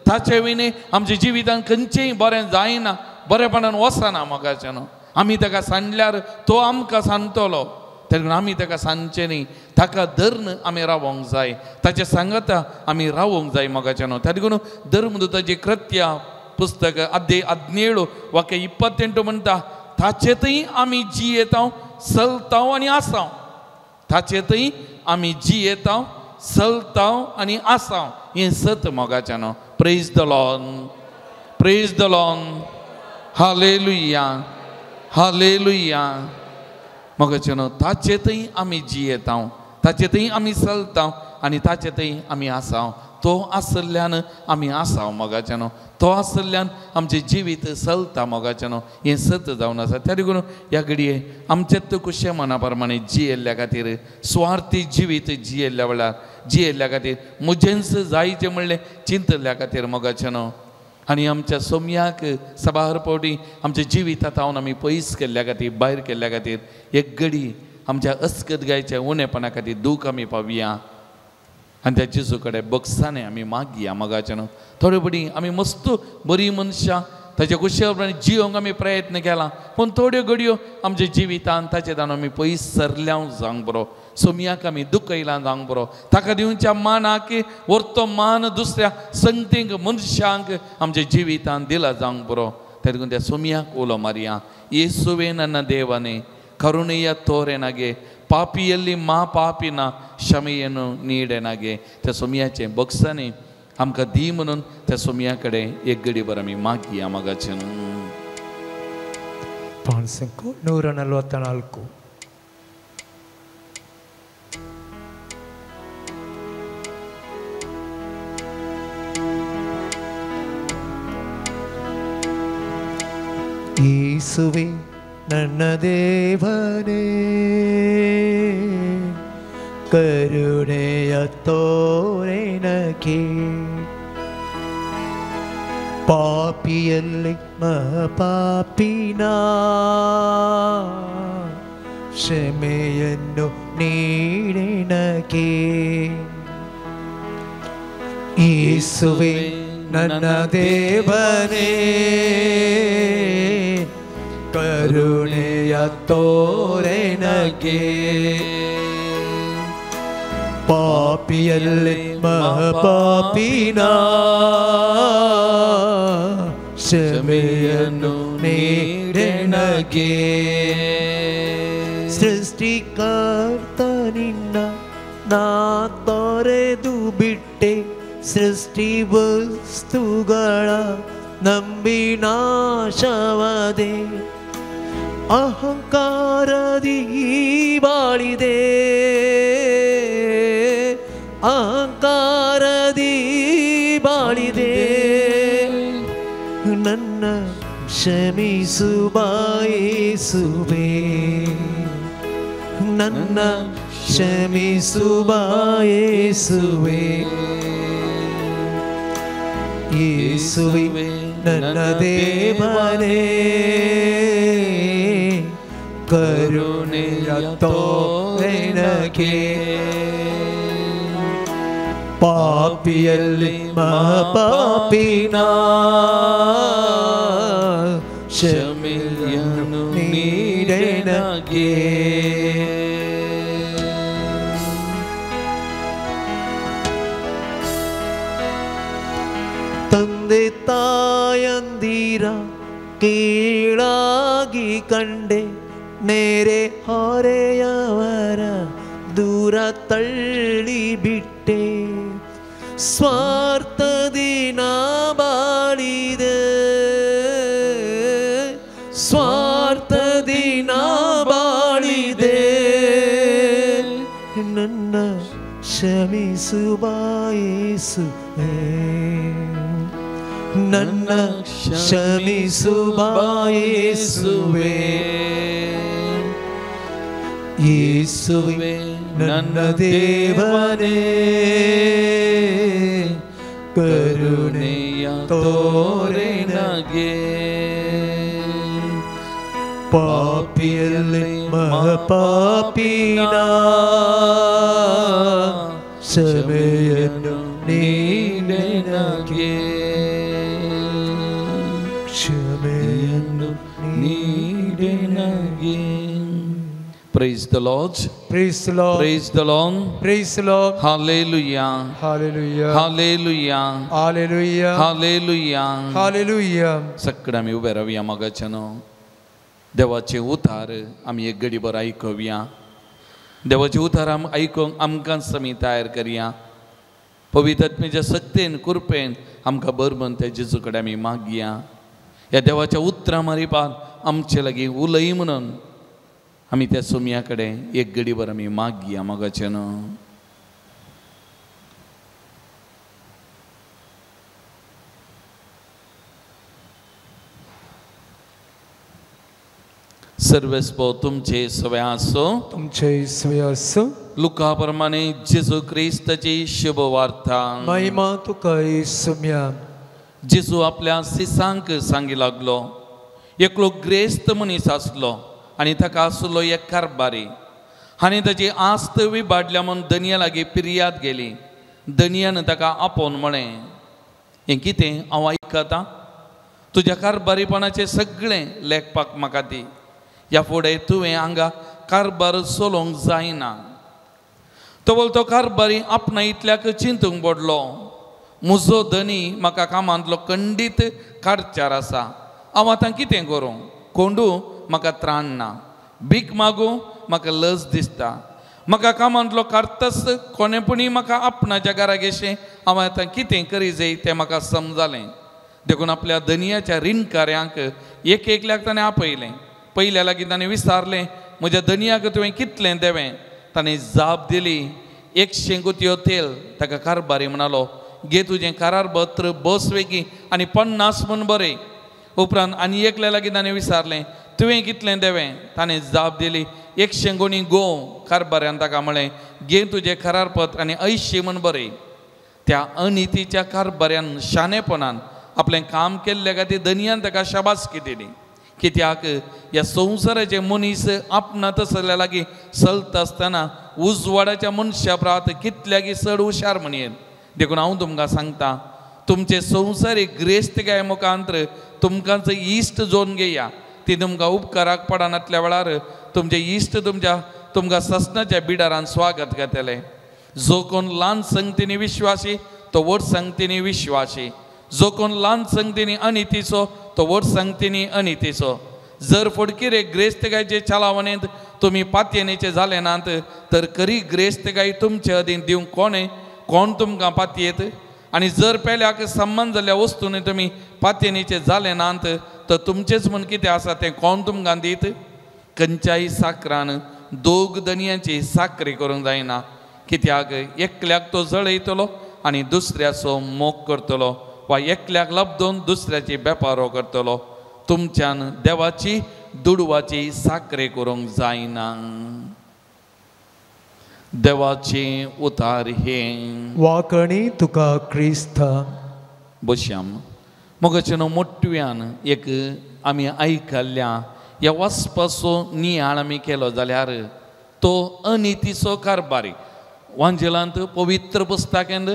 ताचे विने आमच्या जिवितांत खंयचेंय बरें जायना, बरेपणान वचना मोगाचें न्हू. आमी ताका सांडल्यार तो आमकां सांडटलो, त्या लागून आमी ताका सांडचें न्ही, ताका धरून आमी रावोंक जाय, ताचे सांगता आमी रावोंक जाय मोगाचें न्हू. त्या लागून धर्मदूताची कृत्या पुस्तक अध्याय 17 वाक्य 28 म्हणटा, ताचेतय आमी जियेतांव चलतांव आनी आसांव, ताचेतय आमी जियेतांव चलतांव आनी आसांव. हें सत मोगाचें न्हू. Praise the Lord, praise the Lord, hallelujah, hallelujah. मोगाचें न्हू, ताचेतय आमी जियेतांव, ताचेतय आमी चलतांव आनी ताचेतय आमी आसांव. तो आसल्यान आमी आसांव मोगाचें न्हू, तो आसल्यान आमचें जिवीत चलता मोगाचें न्हू. हें सत जावन आसा. त्या लागून ह्या घडये आमचेत खुशे मना प्रमाणे जियेल्ल्या खातीर, स्वार्थी जिवीत जियेल्ल्या वेळार जियेल्ल्या खातीर, म्हजेंच जायचें म्हणलें चिंतल्या खातीर मोगाचें न्हू. आनी आमच्या सोम्याक सबार पावटी आमच्या जिवितांत आमी पयस केल्ल्या खातीर, भायर केल्ल्या खातीर एक घडी आमच्या अस्कतगायच्या उणेपणा खातीर दूख आमी पावया आनी त्या जेजू कडेन बक्षाने आमी मागया मोगाचें न्हू. थोड्यो बडी आमी मस्त बरी मनशां ताच्या खुशये प्रमाणे जियोंक आमी प्रयत्न केला, पूण थोड्यो घडयो आमच्या जिवितांत ताचे दान आमी पयस सरल्याव जावंक बरो, सोम्याक आमी दुखयलां जावंक बरो, ताका दिवच्या मानाक व्हरतो मान दुसऱ्या संगतींक मनशांक आमच्या जिवितांत दिला जावंक बरो. त्या लागून त्या सोम्याक उलो मारया. ಯೇಸುವೆ ನನ್ನ ದೇವನೇ, ಕರುಣೆಯ ತೋರೆನಗೆ, ಪಾಪಿಯಲ್ಲಿ ಮಾ ಪಾಪಿನ क्षಮೆಯನ್ನು ನೀಡೆನಗೆ. त्या सोम्याचे बक्षाने आमकां दी म्हणून त्या सोम्या कडेन एक घडी भर आमी मागया मोगाचें. 144 ಯೇಸುವೆ ನನ್ನ ದೇವನೇ, ಕರುಣೆಯ ತೋರೆನಗೆ, ಪಾಪಿಯಲ್ಲಿ ಮಹಾಪಾಪಿನ ಕ್ಷಮೆಯನ್ನು ನೀಡೆನಗೆ. ಯೇಸುವೆ ನನ್ನ ದೇವನೇ, ಕರುಣೆಯ ತೋರೆನಗೆ, ಪಾಪಿಯಲ್ಲಿ ಮಹಾಪಾಪಿನ ಕ್ಷಮೆಯನ್ನು ನೀಡೆನಗೆ. ಸೃಷ್ಟಿಕರ್ತ ನಿನ್ನ ನಾ ತೊರೆದು ಬಿಟ್ಟೆ, ಸೃಷ್ಟಿ ವಸ್ತುಗಳ ನಂಬಿ ನಾಶವದೆ, ಅಹಂಕಾರದಿ ಬಾಳಿದೆ, ಅಹಂಕಾರದಿ ಬಾಳಿದೆ. ನನ್ನ ಕ್ಷಮಿಸುವ ಯೇಸುವೇ, ನನ್ನ ಕ್ಷಮಿಸುವ ಯೇಸುವೇ. ಯೇಸುವೇ ನನ್ನ ದೇವನೇ, ಕರುಣೆಯ ತೋರೆನಗೆ, ಪಾಪಿಯಲ್ಲಿ ಮಹಾಪಾಪಿನ ಕ್ಷಮೆಯನ್ನು ನೀಡೆನಗೆ. ತಂದೆ ತಾಯಂದಿರ ಕೀಳಾಗಿ ಕಂಡೆ, ನೆರೆ ಹೊರೆಯವರ ದೂರ ತಳ್ಳಿಬಿಟ್ಟೆ. ಸ್ವಾರ್ಥದಿ ನಾ ಬಾಳಿದೆ, ಸ್ವಾರ್ಥದಿ ನಾ ಬಾಳಿದೆ. ನನ್ನ ಕ್ಷಮಿಸುವ ಯೇಸುವೇ, ನನ್ನ ಕ್ಷಮಿಸುವ ಯೇಸುವೇ. ಯೇಸುವೇ ನನ್ನ ದೇವನೇ, ಕರುಣೆಯ ತೋರೆ ನನಗೆ. ಪಾಪಿಯಲ್ಲಿ ಮಹಾಪಾಪಿನ ಕ್ಷಮೆಯನ್ನು ನೀಡೆ ನನಗೆ, ಕ್ಷಮೆಯನ್ನು ನೀಡೆ ನನಗೆ. Praise the Lord. Praise the Lord. Praise the Lord. Praise the Lord. Hallelujah. Hallelujah. Hallelujah. Hallelujah. Hallelujah. Hallelujah. सगळं आम्ही उभे राहूया मगाच्यानं. देवाचे उतार आम्ही एक घडीभर ऐकूया. देवाचे उतार ऐकून आमकां समी तयार करूया. पवित्र आत्मेच्या शक्तीन कृपेन आमकां बरबन त्या जेजू कडेन आमी मागया. ह्या देवाच्या उतरां मारिपान आमचे लागीं उलय म्हणून आम्ही त्या सोम्याकडे एक घडीभर आम्ही मागया मगाच्यानं. सर्वस्व तुमचे सवय असो. तुमचे सवय असो. लुका प्रमाणे जेजू ख्रिस्ताची शुभ वार्ता. महिमा तुका येसुम्या. जेजू आपल्या शिसांक सांगी लागलो. एकलो ग्रेस्त मनीस आसलो आनी ताका आसलो एक कारबारी. हाणें ताची आस्त विबाडल्या म्हूण दनया लागीं फिर्याद गेली. दनयान ताका आपोवन म्हळें, हें कितें हांव आयकतां? तुज्या कारबारीपणाचें सगळें लेखपाक म्हाका दी. ह्या फुडें तुवें हांगा कारबार चलोवंक जायना. तो बोलतो कारबारी आपणा इतल्याक चिंतूंक पडलो. म्हजो धनी म्हाका कामांतलो खंडीत काडच्यार आसा. हांव आतां कितें करूं? कोंडू म्हाका त्राण ना. भीक मागूं म्हाका लज दिसता. म्हाका कामांतलो काडटस कोणेपणी म्हाका आपणाच्या घरागेशें हांव आतां कितें करी जाय तें म्हाका समजलें. देखून आपल्या धनयाच्या रिणकार्यांक एक एकल्याक ताणें आपयलें. पयल्या लागीं ताणें विचारलें, म्हज्या धनयाक तुवें कितलें देवें? ताणें जाप दिली, 100 गुतयो तेल. ताका कारबारी म्हणालो, घे तुजें करार पत्र, बस वेगी आनी 50 म्हूण बरय. उपरांत आनी एकल्या लागीं ताणें विचारलें, तुवें कितलें देवें? ताणें जाप दिली, 100 गुणी गो. कारबाऱ्यान ताका म्हळें, घे तुजें करारपत्र आनी 80 म्हूण बरय. त्या अनितीच्या कारबाऱ्यान शाणेपणान आपलें काम केल्ल्या खातीर धनयान ताका शाबासकी दिली. कित्याक ह्या संवसाराचे मनीस आपणात सगळ्या लागीं चलता आसतना उजवाडाच्या मनशा प्रात कितल्यागी चड हुशार म्हणयेन. देखून हांव तुमकां सांगता, तुमचे संवसारीक ग्रेस्तकाय मुखांतर तुमकां जर इश्ट जोन घेया, ती तुमकां उपकाराक पडनातल्या वेळार तुमचे इश्ट तुमकां ससनाच्या बिडारान स्वागत करतले. जो कोण ल्हान संगतीनी विश्वासी तो व्हड संगतीनी विश्वासी. जो कोण ल्हान संगतीनी अनितीचो तो व्हड संगतीनी अनितीचो. जर फडकिरे ग्रेस्तकायचे चलावणेंत तुमी पातयेनेचे जाले नात, तर खरी ग्रेस्तकाय तुमचे अधीन दिवंक कोण तुमकां पातयेत? आनी जर पेल्याक संबंध जाल्ल्या वस्तूंनी तुमी पातयेनेचे जाले नात, तर तुमचेच म्हूण कितें आसा तें कोण तुमकां दीत? खंयच्याय साकरान दोग धनयांची साकरी करूंक जायना. कित्याक एकल्याक तो जळयतलो आनी दुसऱ्याचो मोग करतलो, वा एकल्याक लबदोन दुसऱ्याची बेपारो करतलो. तुमच्यान देवाची दुडवाची साकरी करूंक जायना. देवाचे उतार हे. वाकणी तुका क्रिस्ता. बश्याम मोगाच्यान मोठव्यान एक आमी आयकल्ल्या ह्या वचपाचो नियाळ आमी केलो जाल्यार तो अनितीचो कारबारी. वांजेलांत पवित्र पुस्तकांत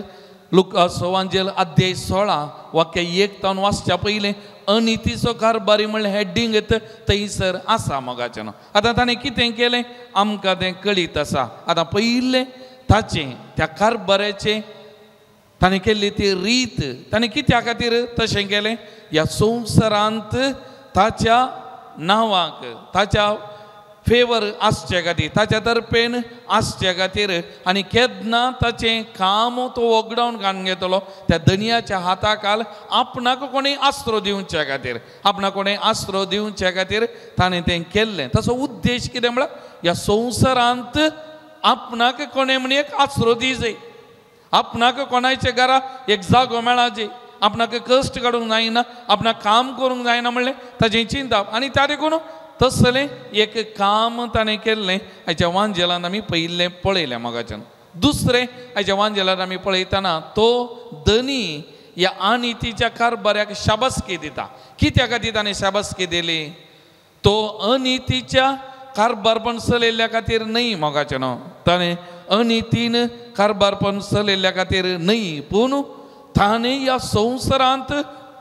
लुकाचो वांजेल अध्याय 16 वाक्य 1 तावन वाचच्या पयलें अनितीचो कारबारी म्हणल्यार हेडिंग थंयसर आसा मोगाच्यान. आतां ताणें कितें केलें आमकां तें कळीत आसा. आतां पयलें ताचें त्या कारबाऱ्याचें ताणें केल्ली ती रीत, ताणें कित्या खातीर तशें केलें? ह्या संवसारांत ताच्या नांवाक, ताच्या फेवर आसचे खातीर ताच्या तर्फेन आसचे खातीर आनी केन्ना ताचें काम तो वगडावन घालून घेतलो त्या धनियाच्या हाताखाल आपणाक कोणें आसरो दिवचे खातीर आपणाक कोणें आसरो दिवचे खातीर ताणें तें केल्लें. ताचो उद्देश कितें म्हळ्यार ह्या संवसारांत आपणाक कोणें म्हण एक आसरो दी जाय, आपणाक कोणाच्या घरा एक जागो मेळाचे, आपणाक कश्ट काडूंक जायना, आपणाक काम करूंक जायना म्हणलें ताजें चिंता. आनी त्या देखून तसलें एक काम ताणें केल्लें हाच्या वांजेलांत आमी पयिल्लें पळयलें मोगाच्यान. दुसरें हाच्या वांजेलांत आमी पळयतना तो धनी ह्या अनितीच्या कारभाऱ्याक शाबासकी दिता. कित्या खातीर ताणें शाबासकी दिली? तो अनितीच्या कारभारपण चलयल्ल्या खातीर न्हय मोगाच्यान, ताणें अनितीन कारभारपण चलयल्ल्या खातीर न्हय, पूण ताणें ह्या संवसारांत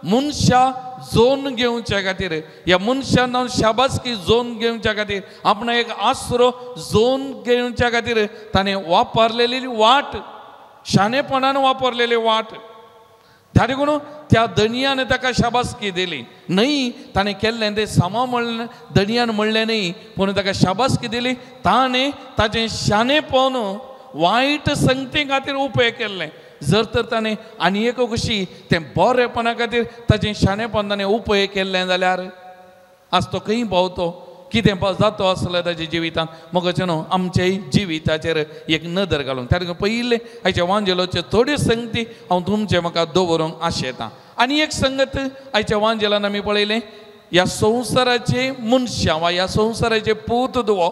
मनशां जोन घेवच्या खातीर ह्या मनशान शाबासकी जोन घेवच्या खातीर आपण एक आसरो जोन घेवच्या खातीर ताणें वापरलेली वाट, शाणेपणान वापरलेली वाट, त्या देखून त्या धनियान ताका शाबासकी दिली. न्हय ताणें केल्लें तें सामा म्हणलें धनियान म्हणलें न्हय, पूण ताका शाबासकी दिली. ताणें ताचें शाणेपण वायट संगती खातीर उपेग केल्लें. जर तर ताणें आनी एक कशी तें बरेपणा खातीर ताचें शाणेपण ताणें उपेग केल्लें जाल्यार आज तो खंय पावतो, कितें जातो आसलें ताच्या जिवितांत. मोगाचें न्हू आमच्याय जिविताचेर एक नदर घालूंक त्या देखून पयले आयच्या वांजेलाच्यो थोड्यो संगती हांव तुमचे म्हाका दवरूंक आशेतां. आनी एक संगत आयच्या वांजेलान आमी पळयलें, ह्या संवसाराचे मनशां वा ह्या संवसाराचे पूत धुवो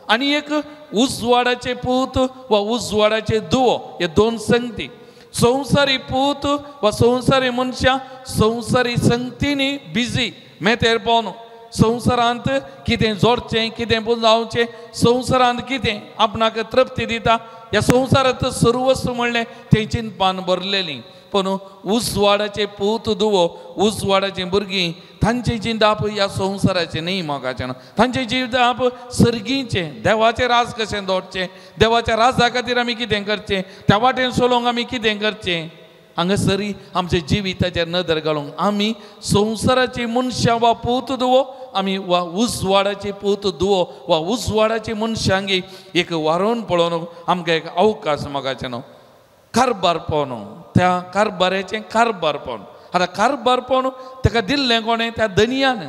आनी एक उजवाडाचे पूत वा उजवाडाचे धुवो, हे दोन संगती. संवसारी पूत वा संवसारी मनशां संवसारी संगतींनी बिजी मेतेर पावन संवसारांत कितें जोडचें कितें जावचें, संवसारांत कितें आपणाक तृप्ती दिता, ह्या संवसारांत सर्वस्व म्हणलें तें चिंतपान भरलेलीं. पूण उजवाडाचे पूत धुवो उजवाडाची भुरगीं तांचें चिंताप ह्या संवसाराचें न्हय मोगाचें, तांचें चिंताप सर्गीचें, देवाचें राज कशें दवरचें, देवाच्या राजा खातीर आमी कितें करचें, त्या वाटेन चलोवंक आमी कितें करचें. हांगासरी आमच्या जिविताचेर नदर घालूंक आमी संवसाराची मनशां वा पूत धुवो आमी वा उजवाडाची पूत धुवो वा उजवाडाची मनशांगी एक वारोवन पळोवंक आमकां एक अवकाश मोगाचें न्हू. कारभारपण, त्या कारभाराचें कारभारपण, आतां कारभारपण ताका दिल्लें कोणें? त्या धनियान.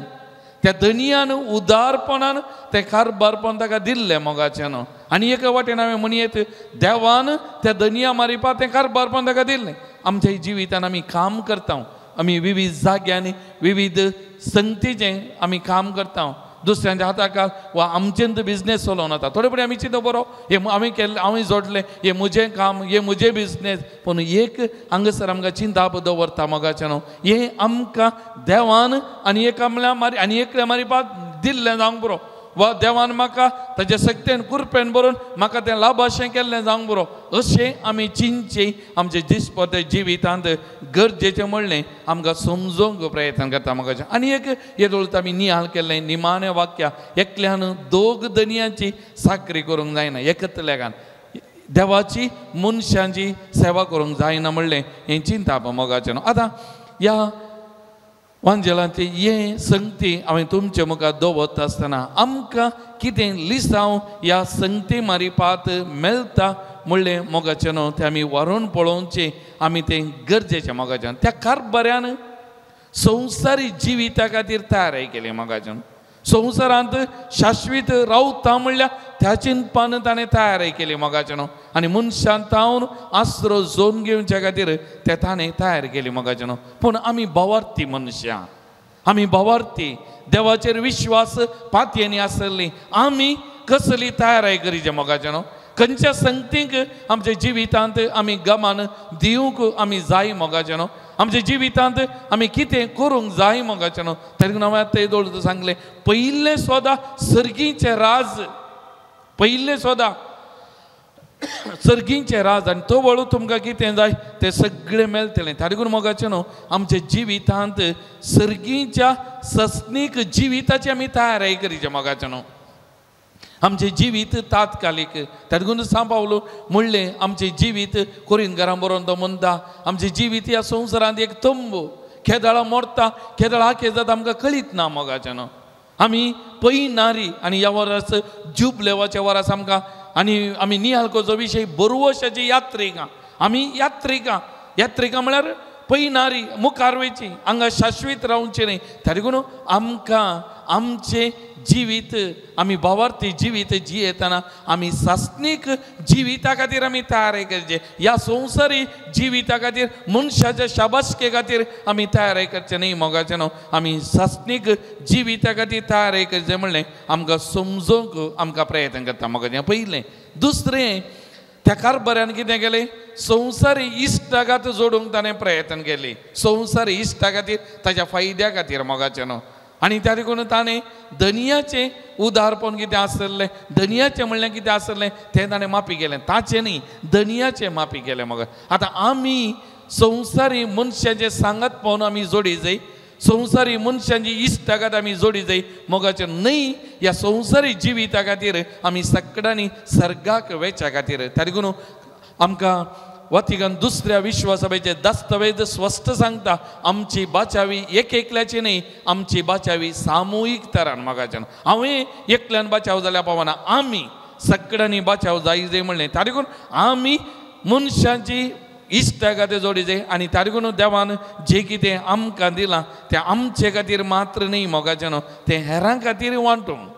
त्या धनियान उदारपणान तें कारभारपण ताका दिल्लें मोगाचें न्हू. आनी एका वाटेन हांवें म्हणयत देवान त्या धनिया मारिपा तें कारभारपण ताका दिल्लें. आमच्या जिवितान आमी काम करता, आमी विविध जाग्यांनी विविध संगतीचें आमी काम करता, दुसऱ्यांच्या हाताखाल वा आमचें बिजनेस चलोवन वता. थोडे फुडें आमी चिंतता बरो हे आमी केल्लें हांवें जोडलें, हे म्हजें काम, हे म्हजें बिजनेस. पूण एक हांगासर आमकां चिंताप दवरता मोगाचें न्हू, हें आमकां देवान आनी एकल्या मारिपाक दिल्लें जावंक बरो, वा देवान म्हाका ताच्या सक्तेन कुरपेन बरोवन म्हाका तें लाभाशें केल्लें जावंक बरो, अशें आमी चिंतचें आमच्या दिसपट्या जिवितांत गरजेचें म्हणलें आमकां समजोवंक प्रयत्न करता मोगाचें. आनी एक हे दवरता आमी नियाळ केल्लें निमाणें वाक्या, एकल्यान दोग धनियांची साखरी करूंक जायना, एकतल्यान देवाची मनशांची सेवा करूंक जायना म्हणलें हें चिंता मोगाचें. आतां ह्या वांजेलांत हे संगती हांवें तुमचे मुखार दवरता आसतना आमकां कितें लिसांव ह्या संगती मारिपात मेळटा म्हणलें मोगाचें न्हू, तें आमी व्हरून पळोवचें आमी तें गरजेचें मोगाचें. त्या कारभाऱ्यान संवसारी जिविता खातीर तयारी केली मोगाचें. संवसारांत शाश्वीत रावता म्हणल्यार त्या चिंतपान ताणें तयारी केली मोगाचें न्हू. आनी मनशां तावन आसरो जोन घेवच्या खातीर तें ताणें तयार केली मोगाचें न्हू. पूण आमी भवार्थी मनशां, आमी भवार्थी देवाचेर विश्वास पातयेनी आसली, आमी कसली तयारी करीचें मोगाचें न्हू. खंयच्या संगतीक आमच्या जिवितांत आमी गमान दिवंक आमी जाय मोगाचें न्हू. आमच्या जिवितांत आमी कितें करूंक जाय मोगाचें न्हू. तेका हांवें तें दवरता सांगलें, पयलें सोदा सर्गीचें राज, पयलें सोदा सर्गीचें राज, आनी तो वळू तुमकां कितें जाय तें सगळें मेळटलें. त्या देखून मोगाचें न्हू आमच्या जिवितांत सर्गीच्या सस्नीक जिविताची आमी तयारी करीचें मोगाचें न्हू. आमचें जिवीत तात्कालीक, त्या देखून सांबावलो म्हणलें आमचें जिवीत कोरिंतकारां बरोवन तो म्हणटा आमचें जिवीत ह्या संवसारांत एक तंबू, केदळां मोडटा केदळां कितें जाता आमकां कळीत ना मोगाचें न्हू. आमी पै नारी आनी ह्या वरास जुबलेवाच्या वरास आमकां आनी आमी निहालकोचो विशय बरोवशाची यात्रिका आमी यात्रिका म्हळ्यार पै नारी मुखार वयची हांगा शाश्वीत रावचे न्ही तरी पूण आमकां आमचे जिवीत आमी भावार्थी जिवीत जियेतना आमी सासणीक जिविता खातीर आमी तयारी करचे ह्या संवसारी जिविता खातीर मनशाच्या शाबासके खातीर आमी तयारी करचे न्ही मोगाचे न्हू आमी सासणीक जिविता खातीर तयारी करचे म्हणलें आमकां समजूंक आमकां प्रयत्न करता मोगाचें पयलें दुसरें त्या कारभारान कितें केलें संवसारी इश्टागात जोडूंक ताणें प्रयत्न केले संवसारी इश्टा खातीर ताच्या फायद्या खातीर मोगाचें न्हू आनी त्या देखून ताणें दनियाचें उदारपण कितें आसलें दनियाचें म्हणलें कितें आसलें तें ताणें माफी केलें ताचें न्ही दनियाचें माफी केलें मोगा आतां आमी संवसारी मनशाचें सांगत पावन आमी जोडी जाय संवसारी मनशांची इश्टागात आमी जोडी जाय मोगाचें न्हय ह्या संवसारी जिविता खातीर आमी सगळ्यांनी सर्गाक वेच्या खातीर त्या देखून आमकां वतिकान दुसऱ्या विश्वासभेचे दस्तावेज स्पश्ट सांगता आमची बाचावी एकल्याची न्ही आमची बाचावी सामुहीक तरान मोगाच्यान हांवें एकल्यान बाचाव जाल्यार पावना आमी सगळ्यांनी बाचाव जाय म्हणलें त्या देखून आमी मनशांची इश्टागात जोडी जाय आनी त्या देखून देवान जें कितें आमकां दिलां तें आमचे खातीर मात्र न्ही मोगाचें न्हू तें हेरां खातीर वांटूंक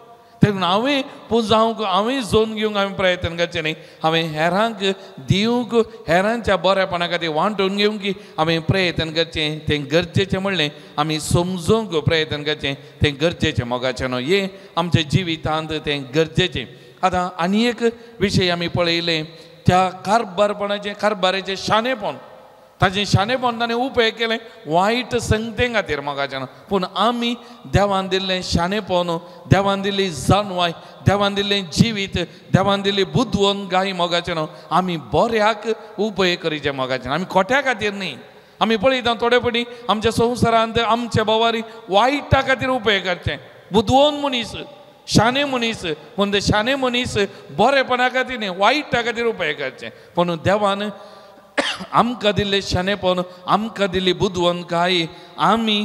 देखून हांवें पुजावंक हांवें जोन घेवंक हांवें प्रयत्न करचें न्ही हांवें हेरांक दिवंक हेरांच्या बरेपणा खातीर वांटून घेवंक हांवें प्रयत्न करचें तें गरजेचें म्हणलें आमी समजूंक प्रयत्न करचें तें गरजेचें मोगाचें न्हू हें आमच्या जिवितांत तें गरजेचें आतां आनी एक विशय आमी पळयलें त्या कारभाराचें शाणेपण ताजें शाणेपण ताणें उपेग केलें वायट संगते खातीर मोगाचें पूण आमी देवान दिल्लें शाणेपण देवान दिल्ली जाणवाय देवान दिल्लें जिवीत देवान दिल्ली बुद्वंगाय मोगाचें न्हू आमी बऱ्याक उपेग करीचें मोगाचें आमी खोट्या खातीर न्ही आमी पळयता थोडे फावटी आमच्या संवसारांत आमच्या बोवारी वायटा खातीर उपेग करचें बुद्वोन मनीस शाणे मनीस पूण ते शाणे मनीस बरेपणा खातीर न्ही वायटा खातीर उपेग करचें पूण देवान आमकां दिल्लें शाणेपण आमकां दिल्ली बुद्वंकाय आमी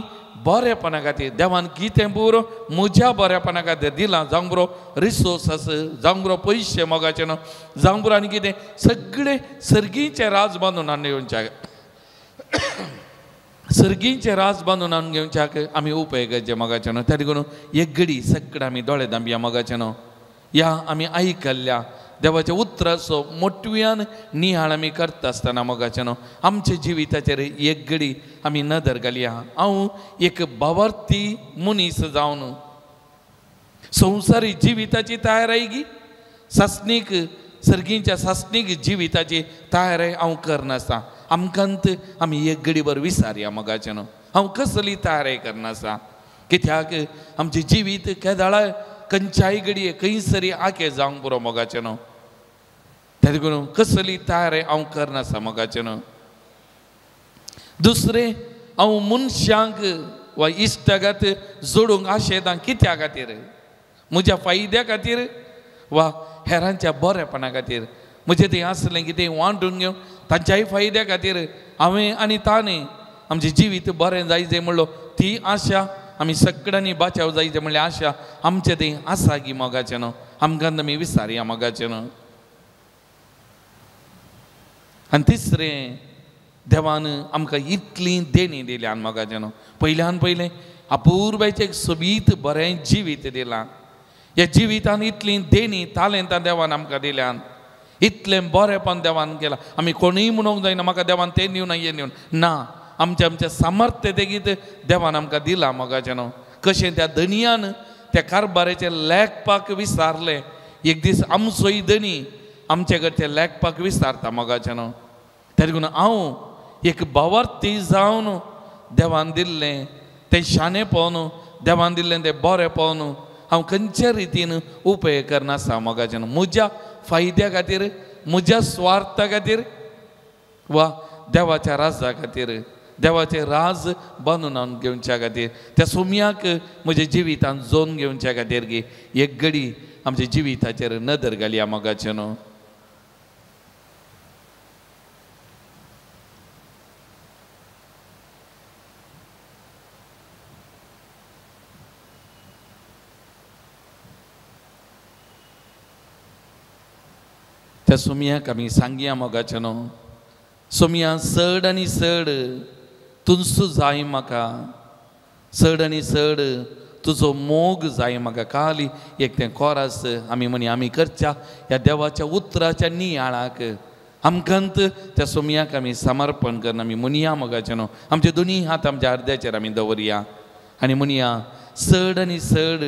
बरेपणा खातीर देवान कितें बरो म्हज्या बरेपणा खातीर दिलां जावं बरो रिसोर्सस जावं बरो पयशे मोगाचें न्हू जावं बरो आनी कितें सगळें सर्गीचें राज बांदून हाडून घेवच्याक सर्गीचें राज बांदून हाडून घेवच्याक आमी उपेग करचें मोगाचें न्हू त्या देखून एक घडी सगळें आमी दोळे धांबया मोगाचें न्हू ह्या आमी आयकल्ल्या देवाच्या उतराचो मोटव्यान निहाळ आमी करता आसतना मोगाचें न्हू आमच्या जिविताचेर एक घडी आमी नदर घालया हांव एक भावार्थी मनीस जावन संवसारी जिविताची तयारी गी सासणीक सर्गीच्या सासणीक जिविताची तयारी हांव करनासता आमकांत आमी एक घडीभर विचारया मोगाचें न्हू हांव कसली तयारी करनासता कित्याक आमचें जिवीत केदाळा खंयच्याय घडये खंयसरी आखे जावंक पुरो मोगाचें न्हू त्या देखून कसली तयारी हांव करनासता मोगाचें न्हू दुसरें हांव मनशांक वा इश्टागात जोडूंक आशेतां कित्या खातीर म्हज्या फायद्या खातीर वा हेरांच्या बरेपणा खातीर म्हजें तें आसलें कितें वांटून घेवं तांच्याय फायद्या खातीर हांवें आनी ताणें आमचें जिवीत बरें जायचें म्हणलो ती आशा आमी सगळ्यांनी बाचाव जायचें म्हणलें आशा आमचें तें आसा गी मोगाचें न्हू आमकां आमी विचारया मोगाचें न्हू आनी तिसरें देवान आमकां इतली देणी दिल्यान मोगाचें न्हू पयल्यान पयलें अपुर्बाचें एक सोबीत बरें जिवीत दिलां ह्या जिवितान इतली देणी तालेंतां देवान आमकां दिल्यान इतलें बरेंपण देवान केलां आमी कोणूय म्हणूंक जायना म्हाका देवान तें दिवन हें दिवन ना आमचें सामर्थ्य तेगीत देवान आमकां दिलां मोगाचें न्हू कशें त्या दनयान त्या कारबाराचें लेखपाक विचारलें एक दीस आमचोय दनी आमचे कडचे लेखपाक विचारता मोगाचें न्हू त्या देखून हांव एक भावार्थी जावन देवान दिल्लें तें शाणेपण देवान दिल्लें तें बरेंपण हांव खंयच्या रितीन उपेग करनासता मोगाचें न्हू म्हज्या फायद्या खातीर म्हज्या स्वार्था खातीर वा देवाच्या राजा खातीर देवाचें राज बांदून हाडून घेवच्या खातीर त्या सोम्याक म्हज्या जिवितांत जोन घेवच्या खातीर गी एक घडी आमच्या जिविताचेर नदर घालया मोगाचें न्हू त्या सुमयाक आमी सांगया मोगाचें न्हू. सुमया चड आनी चड तुजो जाय म्हाका, चड आनी चड तुजो मोग जाय म्हाका. खाली एक तें कोरस आमी म्हणी आमी करच्या ह्या देवाच्या उतराच्या नियाळाक आमकांत त्या सुमयाक आमी समर्पण करून आमी म्हणया मोगाचें न्हू. आमचे दोनी हात आमच्या अर्द्याचेर आमी दवरया आनी म्हणया चड आनी चड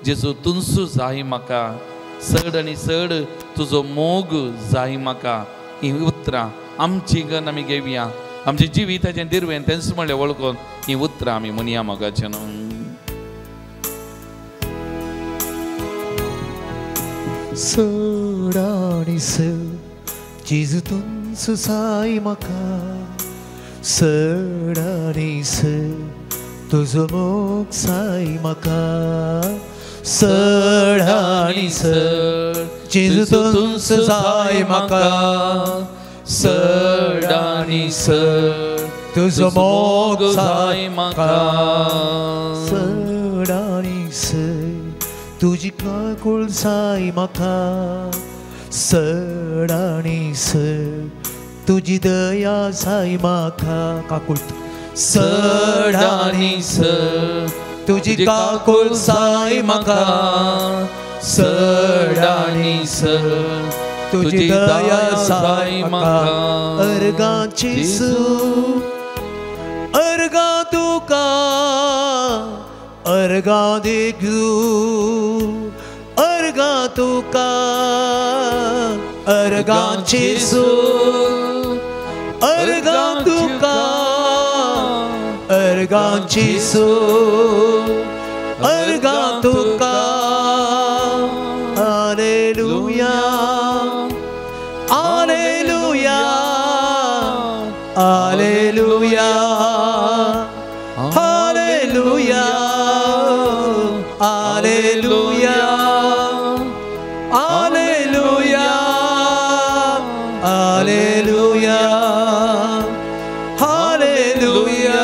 जेजू तुजो जाय म्हाका, चड आनी चड तुजो मोग जाय म्हाका. ही उतरां आमची गण आमी घेवया, आमच्या जिविताचें दिर्वेन तेंच म्हणलें वळखून ही उतरां आमी म्हणया मोगाचें न्हू. चड आनी चड जेजू तुजो जाय म्हाका, चड आनी चड तुजो मोग जाय म्हाका, चड आनी चड जेजू तुजो जाय म्हाका, चड आनी चड तुजो मोग जाय म्हाका, चड आनी चड तुजी काकूळ जाय म्हाका, चड आनी चड तुजी दया जाय म्हाका. काकूळ चड आनी चड तुजी काकूळ जाय म्हाका, चड आनी चड तुजी दया जाय म्हाका. अर्गांची सूं अर्गां तुका, अर्गां देखू अर्गां तुका, अर्गांची सूं अर्गां तुका, अर्गांची सूं अर्गां तुका. हालेलुया hallelujah hallelujah hallelujah hallelujah hallelujah hallelujah हालेलुया.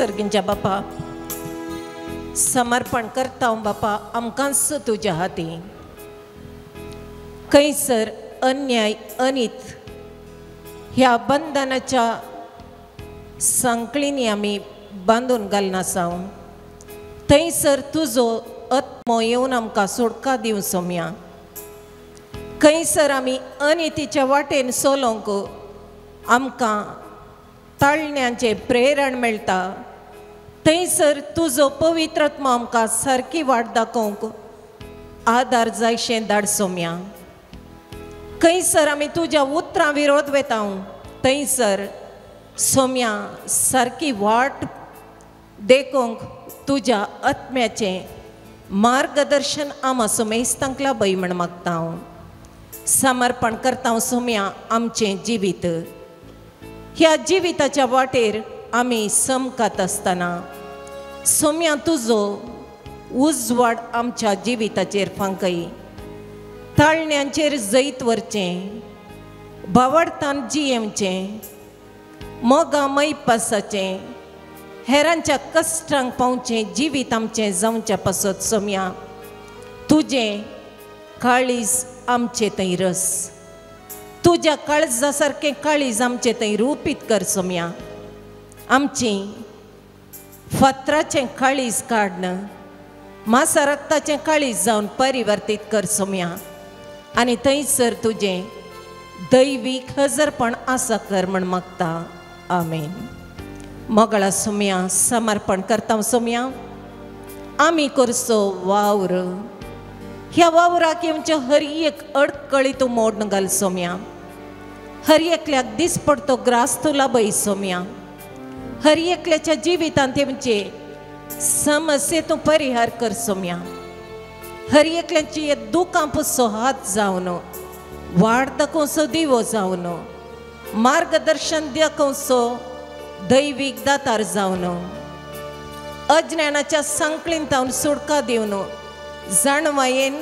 सर्गींच्या बापा समर्पण करता हांव बापा आमकांच तुज्या हाती. खंयसर अन्याय अनित ह्या बंधनाच्या सांकळींनी आमी बांदून घालना आसाव, थंयसर तुजो आत्मो येवन आमकां सुटका दिवं सोम्या. खंयसर आमी अनितीच्या वाटेन चलोंक आमकां ताळण्यांचें प्रेरण मेळटा, थंयसर तुजो पवित्र आत्मा आमकां सारकी वाट दाखोवंक आदार जायशें धाड सोम्या. खंयसर आमी तुज्या उतरां विरोध वेता, थंयसर सोम्या सारकी वाट देखूंक तुज्या आत्म्याचें मार्गदर्शन आम मेस्तांक लाभय म्हण मागता हांव. समर्पण करता सोम्या आमचें जिवीत. ह्या जिविताच्या वाटेर आमी समकात आसतना सोम्या तुजो उजवाड आमच्या जिविताचेर फांकय. ताळण्यांचेर जैत व्हरचें, भावार्थान जियेवचें, मोगा मैपासाचें, हेरांच्या कश्टांक पावचें जिवीत आमचें जावचें पासत सोम्या. तुजें काळीज आमचें थंय रस, तुज्या काळजा सारकें काळीज आमचें थंय रुपीत कर सोम्या. आमची फातराचें काळीज काडन मासा रक्ताचें काळीज जावन परिवर्तीत कर सोम्या. आनी थंयसर तुजें दैवीक हजरपण आसा कर म्हण मागता. आमेन. मोगळा सोम्या समर्पण करता सोम्या आमी करसो वावर. ह्या वावराक येवच्यो हर एक अडकळी तूं मोडून घाल सोम्या. हर एकल्याक दिसपडतो ग्रास तूं लाभय सोम्या. हर एकल्याच्या जिवितांत येवचे समस्ये तूं परिहार कर सोम्या. हर एकल्याची दुखां पुसो हात जावन, वाड दाखोवचो दिवो जावन, मार्गदर्शन दाखोवचो दैवीक दातार जावन, अज्ञानाच्या संकळींत हांव सुटका दिवन जाणवायेन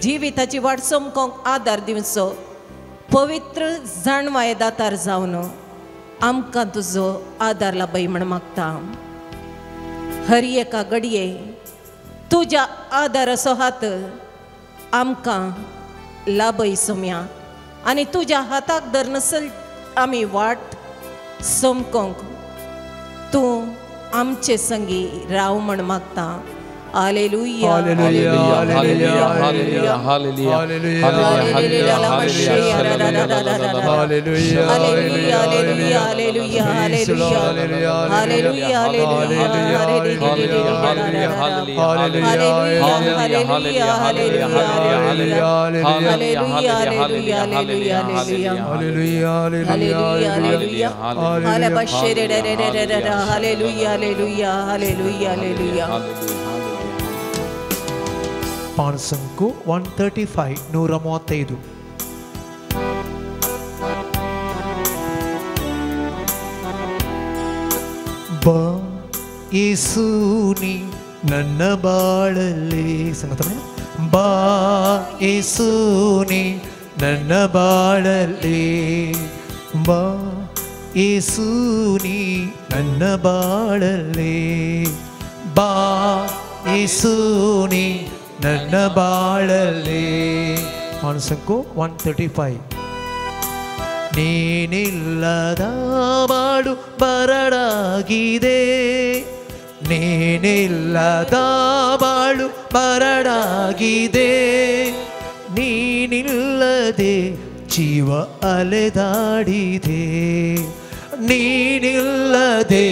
जिविताची वाट सोमकोंक आदार दिवचो पवित्र जाणवाये दातार जावन आमकां तुजो आदार लाभय म्हण मागता. हर एका घडये तुज्या आदार असो हात आमकां लाभय सोम्या. आनी तुज्या हाताक धर नसल आमी वाट सोमकोंक तूं आमचे संगी राव म्हण मागता. Hallelujah hallelujah hallelujah hallelujah hallelujah hallelujah hallelujah ಪಾಣಸಂಕು 135 135. ಬಾ ಯೇಸುನಿ ನನ್ನ ಬಾಳಲ್ಲಿ ಸಂಗತಮೇ. ಬಾ ಯೇಸುನಿ ನನ್ನ ಬಾಳಲ್ಲಿ. ಬಾ ಯೇಸುನಿ ನನ್ನ ಬಾಳಲ್ಲಿ. ಬಾ ಯೇಸುನಿ ನನ್ನ ಬಾಳಲ್ಲಿ. ಪಾಣಸಂಕು 135. ನೀನಿಲ್ಲದ ಬಾಳು ಬರಡಾಗಿದೆ. ನೀನಿಲ್ಲದ ಬಾಳು ಬರಡಾಗಿದೆ. ನೀನಿಲ್ಲದೆ ಜೀವ ಅಲೆದಾಡಿದೆ. ನೀನಿಲ್ಲದೆ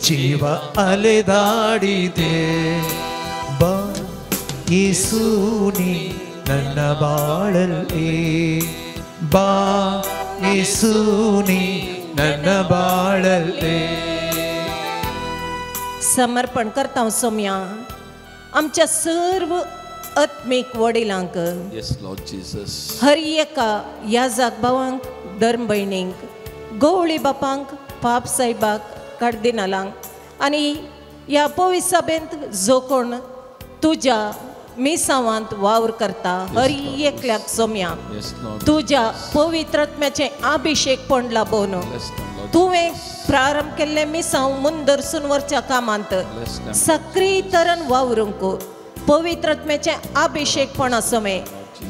ಜೀವ ಅಲೆದಾಡಿದೆ. ಬಾ ಯೇಸುನಿ ನನ್ನ ಬಾಳಲ್ಲಿ. ಬಾ ಯೇಸುನಿ ನನ್ನ ಬಾಳಲ್ಲಿ. समर्पण करता सोम्या आमच्या सर्व आत्मिक वडिलांक. Yes, Lord Jesus. हर एका याजक भावांक, धर्म भयणींक, गवळी बापांक, पाप साहेबाक, कार्दिनालांक आनी ह्या पवित्र सभेंत जो कोण तुज्या मिसावांत वावर करता हर एकल्याक सोम्या Yes, Lord. तुज्या पवित्र आत्म्याचे अभिषेक पण लाभोवन Bless them, Lord. तुवें प्रारंभ केल्ले मिसांव मुंदरसून वरच्या कामांत Bless them. सक्रीय तरेन वावरूंक पवित्र आत्म्याचे अभिषेक पण असमे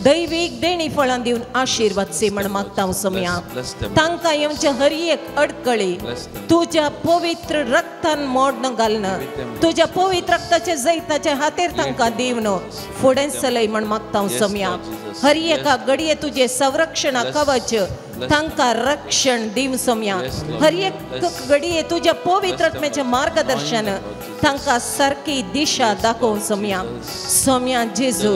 दैवीक देणी फळां दिवन आशीर्वाद सी म्हण मागता हांव सोम्या. Bless them. तांकां येवचे हर एक अडकळी Bless them. तुज्या पवित्र रक्तान मोडन घालन. तुज्या पवित्र रक्ताचे जैताचे हातेर तांकां दिवन फुडें चलय म्हण मागता हांव सोम्या. हर एका घडये तुजे संरक्षण कवच तांकां रक्षण दिव सोम्या. हर एक घडये तुज्या पवित्र आत्म्याचे मार्गदर्शन तांकां सारकी दिशा दाखोव सोम्या. सोम्या जेजू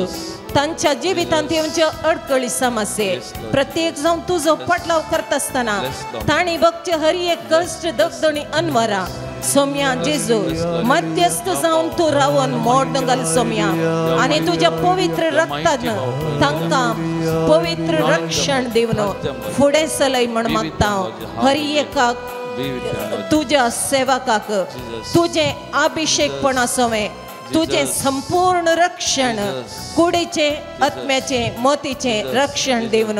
तांच्या जिवितांत येवच्यो अडकळी समस्ये प्रत्येक जावन तुजो पटलाव करता आसतना तांणी भोगचे हर एक कश्ट दगदणी अनवरां सोम्या जेजू मध्यस्थ जावन तूं रावन मोड घाल सोम्या. आनी तुज्या पवित्र रक्तान तांकां पवित्र रक्षण दिवन फुडें चलय म्हण मागता हांव. हर एकाक तुज्या सेवकाक तुजें अभिषेकपण आसोवें. तुझे संपूर्ण रक्षण कुडीचे आत्म्याचे मोतीचे रक्षण दिवन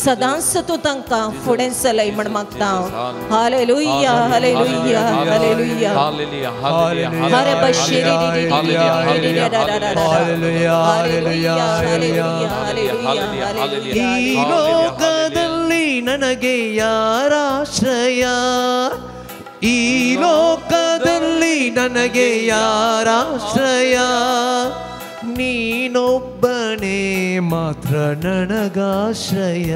सदांच तूं तांकां फुडें चलय म्हण मागता हांव. Hallelujah hallelujah hallelujah hallelujah hallelujah हरे बशीरी हालेलुया हालेलुया हालेलुया हालेलुया. ಈ ಲೋಕದಲ್ಲಿ ನನಗೆ ಯಾರಾಶ್ರಯ. ಈ ಲೋಕದಲ್ಲಿ ನನಗೆ ಯಾರಾಶ್ರಯ. ನೀನೊಬ್ಬನೇ ಮಾತ್ರ ನನಗಾಶ್ರಯ.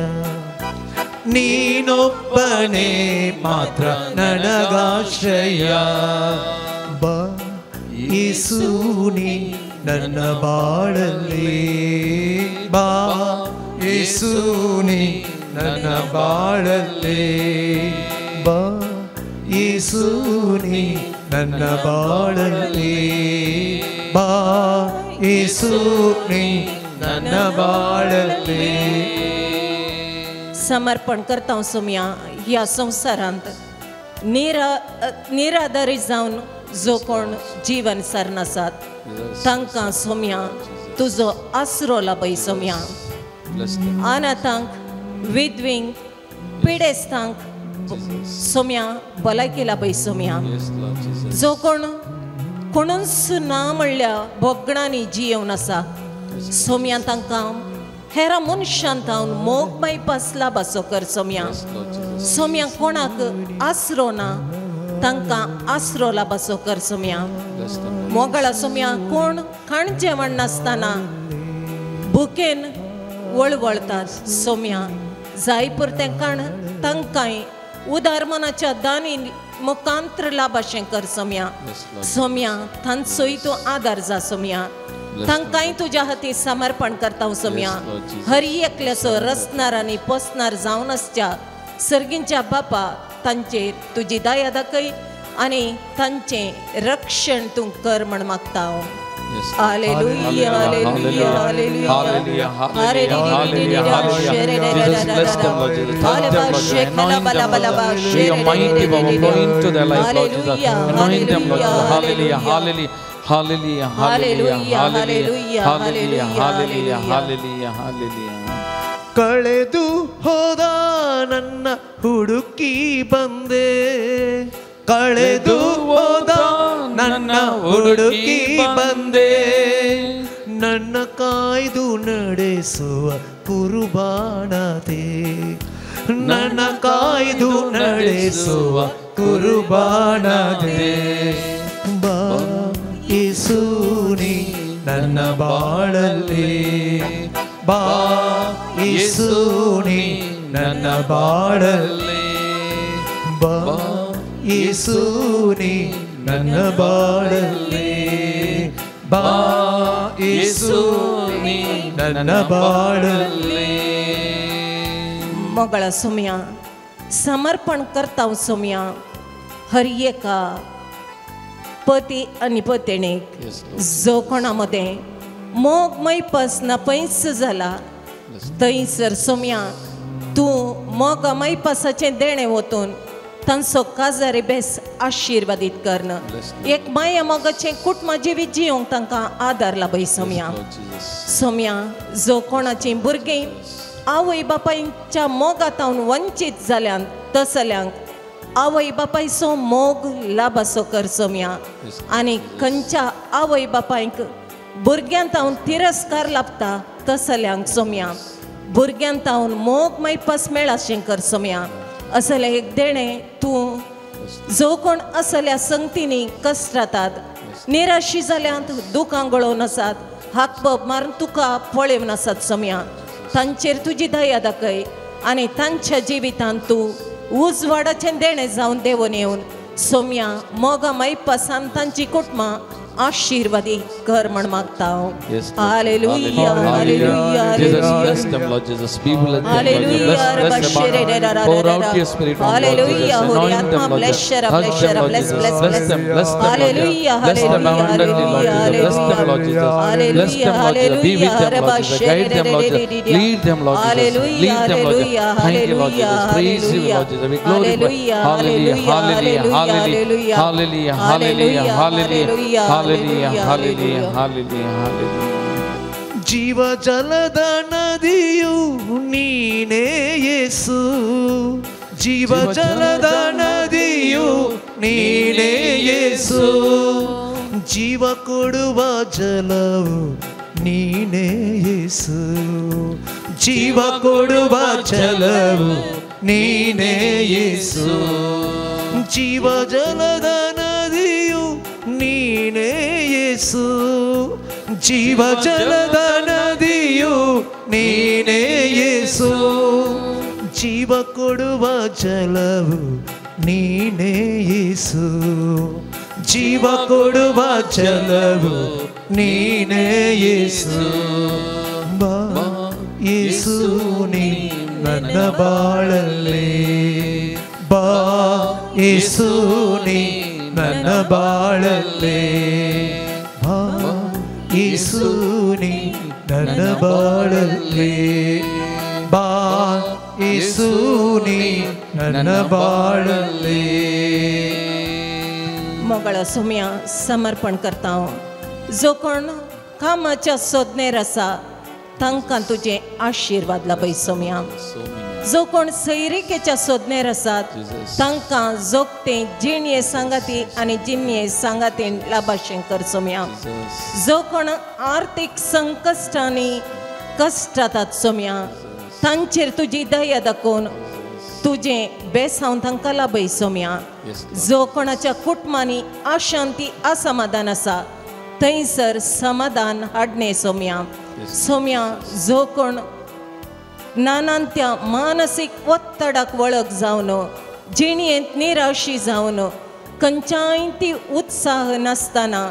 ನೀನೊಬ್ಬನೇ ಮಾತ್ರ ನನಗಾಶ್ರಯ. ಬಾ ಯೇಸುನಿ ನನ್ನ ಬಾಳಲ್ಲಿ. ಬಾ ಯೇಸುನಿ ನನ್ನ ಬಾಳಲ್ಲಿ. ಬಾ ಯೇಸುನಿ ನನ್ನ ಬಾಳಲ್ಲಿ. ಬಾ ಯೇಸುನಿ ನನ್ನ ಬಾಳಲ್ಲಿ. समर्पण करता हांव सोम्या. ह्या संवसारांत निराधारी जावन जो कोण जीवन सारन आसात तांकां सोम्या तुजो आसरो लाभय सोम्या. Bless them. अनाथांक, विधवींक, पिडेस्तांक, सोम्या भलायकी लाभय सोम्या जो कोण कोणूच ना म्हणल्या भोगणांनी जियेवन आसा सोम्या तांकां हेरा मनशांत हांव मोग माई पासला बासो कर सोम्या सोम्या कोणाक आसरो ना तांकां आसरो लाबासो कर सोम्या मोगळा सोम्या कोण खाण जेवण नासतना भुकेन वळवळतात सोम्या जाय पुरतें खाण तांकांय उदारमनाच्या दानी मुखांत्र लाभाशें कर सोम्या सोम्या तांचोय तूं आदार जा सोम्या तांकांय तुज्या हाती समर्पण करता सोम्या हर एकल्याचो रचणार आनी पोसणार जावन आसच्या सर्गींच्या बापा तांचेर तुजी दया दाखय आनी तांचें रक्षण तूं कर म्हण मागता हांव hallelujah hallelujah hallelujah hallelujah Hallelujah, hallelujah, hallelujah, hallelujah, hallelujah, hallelujah, hallelujah. ಕಳೆದು ಹೋದ ನನ್ನ ಹುಡುಕಿ ಬಂದೆ ಕಳೆದು ಹೋದ ನನ್ನ ಹುಡುಕಿ ಬಂದೆ ನನ್ನ ಕಾಯ್ದು ನಡೆಸುವ ಕುರುಬಾಣದೆ ನನ್ನ ಕಾಯ್ದು ನಡೆಸುವ ಕುರುಬಾಣದೆ ಬಾ ಯೇಸುನಿ ನನ್ನ ಬಾಳಲ್ಲಿ ಬಾ ಯೇಸುನಿ ನನ್ನ ಬಾಳಲ್ಲಿ ಬಾ ಯೇಸುನಿ ನನ್ನ ಬಾಳಲ್ಲಿ ಬಾ ಯೇಸುನಿ ನನ್ನ ಬಾಳಲ್ಲಿ मोगळा सोम्या समर्पण करता सोम्या हर एका पती आणि पत्नीक जो कोणामध्ये मोग मैपस ना पैस जाला थंयसर सोम्या तूं मोग मैपसाचें देणें वतून तांचो काजारी बेस आशिर्वादीत करन एक माया मोगाचें कुटुंब जिवीत जियोंक तांकां आदार लाभय सोम्या सोम्या जो कोणाचीं भुरगीं आवय बापायच्या मोगात हांव वंचीत जाल्यांक तसल्यांक आवय बापायचो मोग लाभासो कर सोम्या आनी खंयच्या आवय बापायक भुरग्यांत हांव तिरस्कार लाभता तसल्यांक सोम्या भुरग्यांत हांव मोग मैपास मेळाशें कर सोम्या असलें एक देणें तूं जो कोण असल्या संगतींनी कश्टातात निराशी जाल्यांत दुखां गळोवन आसात हाकपप मारून तुका पळेवन आसात सोम्या तांचेर तुजी दया दाखय आनी तांच्या जिवितांत तूं उजवाडाचें देणें जावन देवून येवन सोम्या मोगा मैपासान तांची कुटुंबां आशिर्वादी कर म्हण मागता हांव hallelujah hallelujah Bless them, Lord Jesus. Be with them, Lord Jesus. Bless them. Pour out your spirit on Lord Jesus. Anoint them, Lord Jesus. Touch them, Lord Jesus. Bless them, bless them, Lord Jesus. Bless them abundantly, Lord Jesus. Bless them, Lord Jesus. Bless them, Lord Jesus. Be with them, Lord Jesus. Guide them, Lord Jesus. Lead them, Lord Jesus. Lead them, Lord Jesus. Thank you, Lord Jesus. Praise you, Lord Jesus. We glorify. Hallelujah, hallelujah, hallelujah, hallelujah, hallelujah, hallelujah. Hallelujah, hallelujah, hallelujah, hallelujah. ಜೀವ ಜಲದ ನದಿಯು ನೀನೇ ಯೇಸು ಜೀವ ಜಲದ ನದಿಯು ನೀನೇ ಯೇಸು ಜೀವ ಕೊಡುವ ಜಲವು ನೀನೇ ಯೇಸು ಜೀವ ಕೊಡುವ ಜಲವು ನೀನೇ ಯೇಸು ಜೀವ ಜಲದ ನದಿಯು ನೀನೇ ಯೇಸು ಜೀವ ಜಲದ ನದಿಯು ನೀನೇ ಯೇಸು ಜೀವ ಕೊಡುವ ಜಲವು ನೀನೇ ಯೇಸು ಜೀವ ಕೊಡುವ ಜಲವು ನೀನೇ ಯೇಸು ಬಾ ಯೇಸು ನೀ ನನ್ನ ಬಾಳಲ್ಲಿ ಬಾ ಯೇಸು ನೀ ನನ್ನ ಬಾಳಲ್ಲಿ ಬಾ ಯೇಸು ನೀ ನನ್ನ ಬಾಳಲ್ಲಿ ಬಾ ಯೇಸು ನೀ ನನ್ನ ಬಾಳಲ್ಲಿ मोगळा सोम्या समर्पण करता हांव जो कोण कामाच्या सोदनेर आसा तांकां तुजें आशिर्वाद लाभय सोम्या जो कोण सैरिकेच्या सोदनेर आसात तांकां जोगते जिणये सांगाती आनी जिणये सांगातीन लाभाशें कर सोम्या. जो कोण आर्थीक संकश्टांनी कश्टातात सोम्या तांचेर तुजी दया दाखोवन तुजें बेसांव तांकां लाभय सोम्या. जो कोणाच्या कुटुंबांनी अशांती असमाधान आसा थंयसर समाधान हाडणे सोम्या. सोम्या जो कोण नानांत्या मानसीक ओत्तडाक वळख जावन जिणयेंत निराशी जावन खंयच्याय ती उत्साह नासतना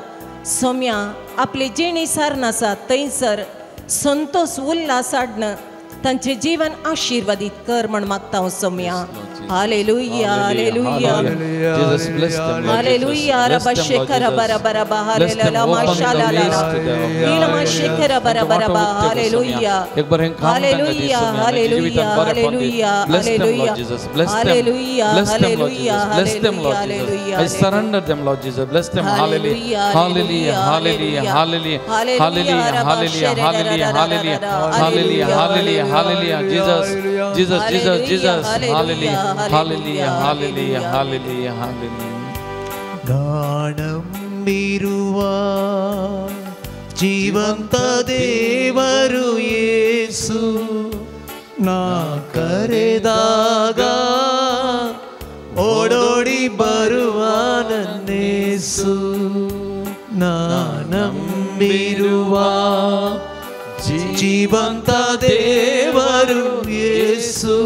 सोम्या आपली जिणी सारनासा थंयसर संतोष उल्हास हाडन तांचे जीवन आशीर्वादीत कर म्हण मागता हांव सोम्या. हालेलुया हालेलुया हालेलुया रबा शेखर बरा बरा बा हालेलुया माशाला ला नीलमा शेखर बरा बरा बा hallelujah hallelujah hallelujah hallelujah hallelujah hallelujah hallelujah hallelujah. I surrender them, Lord Jesus. Bless them. Hallelujah. Hallelujah. Hallelujah. Hallelujah. Hallelujah. Hallelujah. Hallelujah. Hallelujah. Hallelujah. Hallelujah. Jesus. Jesus. Jesus. Jesus. Hallelujah. Hallelujah. Hallelujah. Hallelujah. Hallelujah. ಗಾನಂಬಿರುವ ಜೀವಂತ ದೇವರು ಯೇಸು ನಾ ಕರೆದಾಗ ಓಡೋಡಿ ಬರುವ ನನ್ನೇಸು. ನಾ ನಂಬಿರುವ ಜೀವಂತ ದೇವರು ಯೇಸು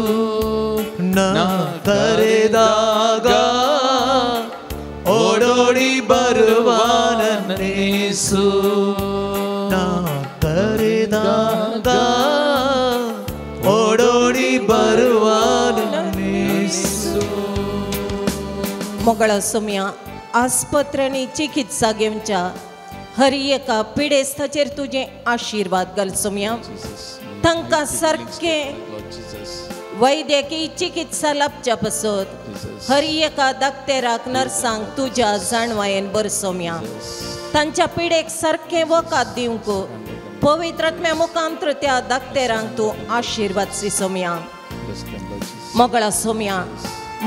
ನಾ ಕರೆದಾಗ ಓಡೋಡಿ ಬರುವ ನನ್ನೇಸು. ನಾ ಕರೆದಾಗ ಓಡೋಡಿ ಬರುವ ನನ್ನೇಸು. मोगळा सोम्या आस्पत्र्यांनी चिकित्सा घेवच्या हर एका पिडेस्ताचेर तुझे आशीर्वाद घाल सोम्या. तांकां सारके वैद्यकीय चिकित्सा लाभच्या पासत हर एका दाक्तेराक नर्सांक तुज्या जाणवायेन बर सोम्या. तांच्या पिडेक सारके वकात दिवंक पवित्रात्म्या मुखांतर त्या दाक्तेरांक तूं आशीर्वाद सी सोम्या. मोगळा सोम्या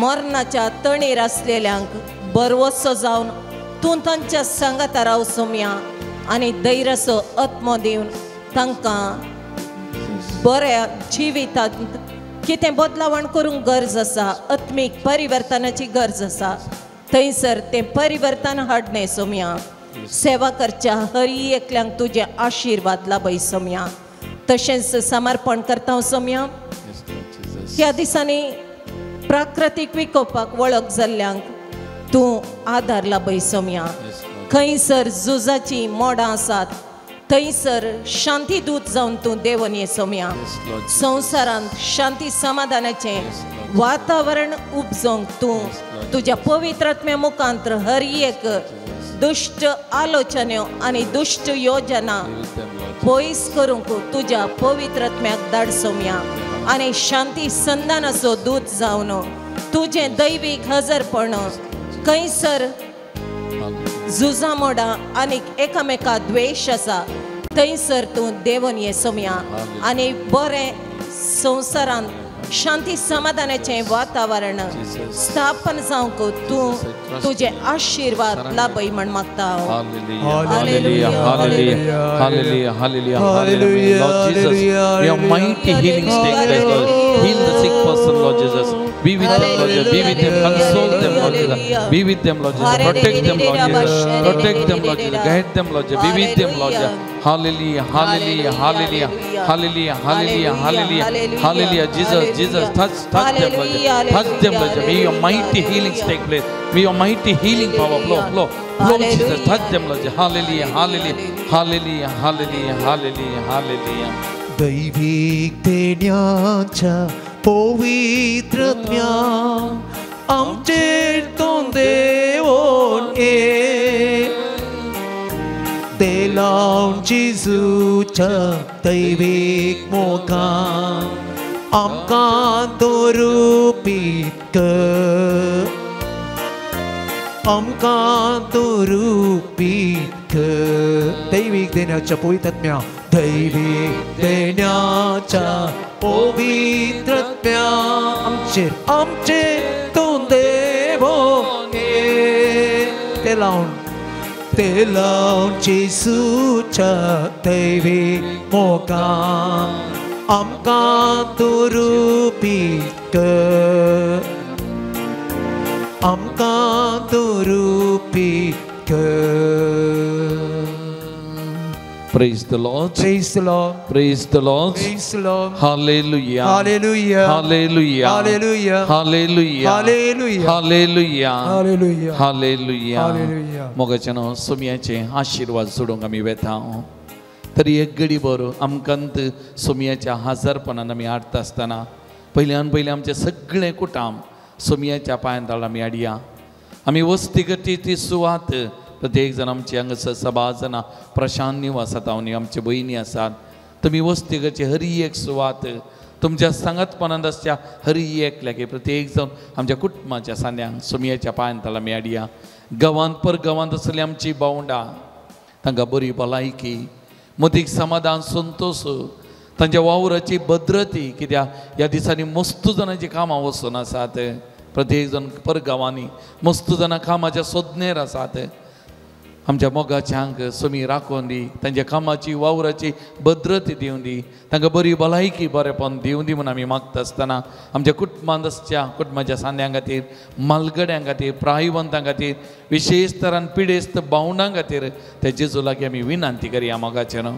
मरणाच्या तणीर आसलेल्यांक बरवसो जावन तूं तांच्या सांगाता राव सोम्या आनी धैर्यसो आत्मो दिवन तांकां बऱ्या जिवितांत कितें बदलावण करूंक गरज आसा आत्मीक परिवर्तनाची गरज आसा थंयसर तें परिवर्तन हाडणें सोम्या. सेवा करच्या हर एकल्यांक तुजे आशीर्वाद लाभय सोम्या. तशेंच समर्पण करता सोम्या. ह्या दिसांनी प्राकृतीक विकोपाक वळख जाल्ल्यांक तूं आदार लाभय सोम्या. खंयसर झुजाची मोडां आसात थंयसर शांती दूत जावन तूं देवून ये सोम्या. संवसारांत शांती समाधानाचें वातावरण उपजोवंक तूं तुज्या पवित्रात्म्या मुखांतर हर एक दुष्ट आलोचन्यो आनी दुष्ट योजना पयस करूंक तुज्या पवित्रात्म्याक धाड सोम्या. आनी शांती संधानाचो दूत जावन तुजें दैवीक हजरपण खंयसर झुजां मोडां आनी एकामेका द्वेश आसा थंयसर तूं देवून ये सोम्या. आनी बरें संवसारांत शांती समाधानाचें वातावरण स्थापन जावंक तूं तुजे आशीर्वाद लाभय म्हण मागता हांव. Hallelujah, hallelujah, hallelujah, hallelujah, hallelujah. Lord Jesus, your mighty healing take place, Lord. Heal the sick person, Lord Jesus. Be with them, Lord Jesus. Be with them, console them, Lord Jesus. Be with them, Lord Jesus. Protect them, Lord Jesus. Protect them, Lord Jesus. Guide them, Lord Jesus. Be with them, Lord Jesus. Hallelujah, hallelujah, hallelujah, hallelujah, hallelujah, hallelujah, hallelujah. Jesus, Jesus, touch them, Lord Jesus. Touch them, Lord Jesus. May your mighty healings take place. May your mighty healing power flow, Jesus. Touch them, Lord Jesus. Hallelujah, hallelujah, hallelujah, hallelujah, hallelujah, hallelujah. दैविक देण्याच्या पवित्रत्म्या आमचेर तूं देवून ये. देलावन जेजूच्या दैविक मोगान आमकां तूं रुपीत कर. आमकां तूं रुपीत कर. दैविक देण्याच्या पवित्रात्म्या दैविक देण्याच्या पवित्रत्म्या आमचे तू देवो ते लावून जेसूच्या दैविक मोगान आमकां तू रूपीत कर आमकां तू रूपीत कर. Praise the Lord. Praise the Lord. Praise the Lord. Praise the Lord. Hallelujah. Hallelujah. Hallelujah. Hallelujah. Hallelujah. Hallelujah. Hallelujah. Hallelujah. Hallelujah. Hallelujah. मोगाच्यानो सोमयाचे आशीर्वाद सोडूंक आमी वेता तरी एक घडी बरो आमकांत सोमयाच्या हजारपणान आमी हाडटा आसतना पयल्यान पयलें आमचे सगळे कुटाम सोमयाच्या पांयांतळ आमी हाडया. आमी वस्ती करची ती सुवात प्रत्येक जण आमची हांगासर सभा जाणा प्रशांत निवासांत हांव आमचे भयणी आसात तुमी वस्ती करची हर एक सुवात तुमच्या सांगतपणांत आसच्या हर एक लागी प्रत्येक जण आमच्या कुटुंबाच्या सांद्यांक सोमयाच्या पांयांतळ आमी हाडया. गांवांत परगांवांत आसली आमची भावंडां तांकां बरी भलायकी मदीक समाधान संतोष तांच्या वावराची भद्रती कित्याक ह्या दिसांनी मस्त जाणांची कामां वचून आसात प्रत्येक जण परगांवांनी मस्त जाणां कामाच्या सोदनेर आसात. आमच्या मोगाच्यांक सोमी राखून दी तांच्या कामाची वावराची भद्रती दिवन दी तांकां बरी भलायकी बरेपण दिवन दी म्हूण आमी मागता आसतना आमच्या कुटुंबांत आसच्या कुटुंबाच्या सांद्यां खातीर मालगड्यां खातीर प्रायवंतां खातीर विशेष तरान पिडेस्त भावंडां खातीर ते जेजू लागीं आमी विनंती करया मोगाचें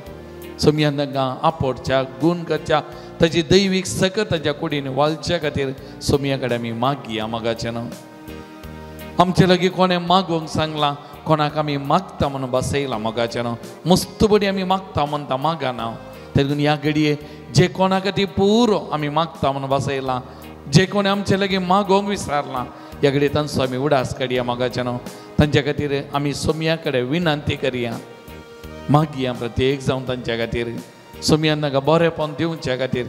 सोमयान तांकां आपोडच्या गूण करच्या ताची दैवीक सकत तांच्या कुडीन वालच्या खातीर सोमया कडेन आमी मागया मोगाचें आमचे लागीं कोणें मागोवंक सांगलां कोणाक आमी मागता म्हणून बसयला मोगाचें मस्त बडी आमी मागता म्हणटा मागना देखून ह्या घडये जे कोणा खातीर पुरो आमी मागता म्हणून बसयला जे कोणी आमचे लागीं मागोवंक विचारला ह्या घडये तांचो आमी उडास काडया मोगाचें तांच्या खातीर आमी सोमया कडेन विनंती करया मागया प्रत्येक जावन तांच्या खातीर सोमयान तांकां बरेपण दिवच्या खातीर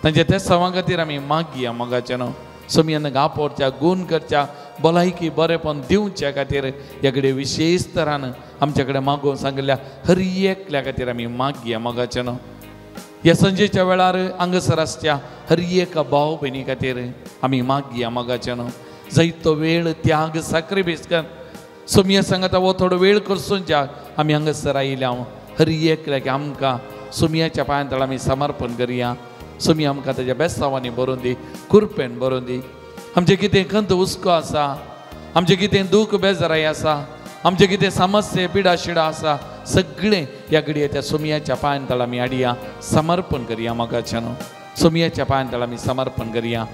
तांच्या त्या सवां खातीर आमी मागया मोगाचें सोमयान तांकां आपोडच्या गूण करच्या भलायकी बरेपण दिवच्या खातीर ह्या घडये विशेष तरान आमचे कडेन मागोवन सांगल्या हर एकल्या खातीर आमी मागया मोगाचें ह्या संजेच्या वेळार हांगासर आसच्या हर एक भाव भयणी खातीर आमी मागया मोगाचें जायतो वेळ त्याग साक्रिफीस कर सोमया सांगता वो थोडो वेळ करसूनच्या आमी हांगासर आयल्या हर एकल्याक आमकां सोमयाच्या पांयांतळ आमी समर्पण करया. सोमी आमकां ताच्या बेसांवांनी बरोवन दी कृपेन बरोवन दी आमचें कितें खंत हुस्को आसा आमचें कितें दूख बेजाराय आसा आमचें कितें समस्या पिडा शिडा आसा सगळें ह्या घडये त्या सोमयाच्या पांयांतळ आमी हाडया समर्पण करया मोगाचें सोमयाच्या पांयांतळ आमी समर्पण करया.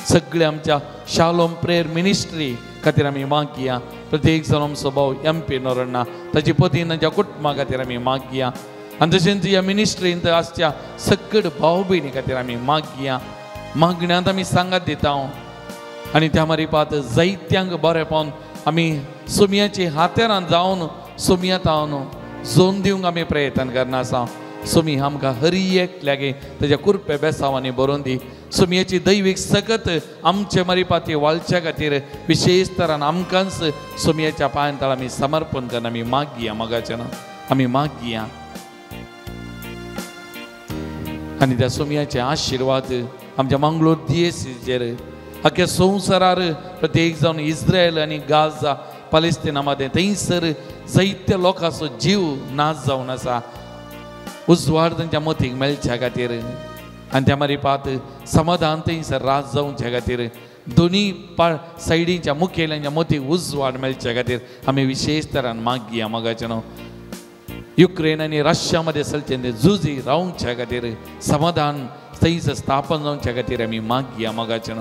सगळे आमच्या शालोम प्रेयर मिनिस्ट्री खातीर आमी मागया प्रत्येक जण आमचो भाव MP नोरण्णा ताची पतीन तांच्या कुटुंबा खातीर आमी मागया आनी तशेंच ह्या मिनिस्ट्रींत आसच्या सगळे भाव भयणी खातीर आमी मागया मागण्यांत आमी सांगात दिता आनी त्या मारिपात जायत्यांक बरेपण आमी सोमयाची हातेरान जावन सोमया तावन जोन दिवंक आमी प्रयत्न करना आसा. सोमी आमकां हर एक लागी ताच्या कुरपे बेसांवांनी बरोवन दी सोमयाची दैवीक सकत आमचे मारिपाती वालच्या खातीर विशेष तरान आमकांच सोमयाच्या पांयांतळ आमी समर्पण करून आमी मागया मोगाचें आमी मागया आनी त्या सोमयाचे आशिर्वाद आमच्या मंगळूर DSCचेर अख्ख्या संवसारार प्रत्येक जावन इस्रायल आनी गाजा पॅलेस्टिना मध्ये थंयसर जायत्या लोकांचो जीव नाश जावन आसा उजवाड तांच्या मतीक मेळच्या खातीर आनी त्या मारिपात समाधान थंयसर राज जावच्या खातीर दोनी सायडीच्या मुखेल्यांच्या मतीक उजवाड मेळच्या खातीर आमी विशेष तरान मागया मोगाचें युक्रेन आनी रशिया मध्ये चलचे झुजी रावच्या खातीर समाधान थंयसर स्थापन जावच्या खातीर आमी मागया मोगाचें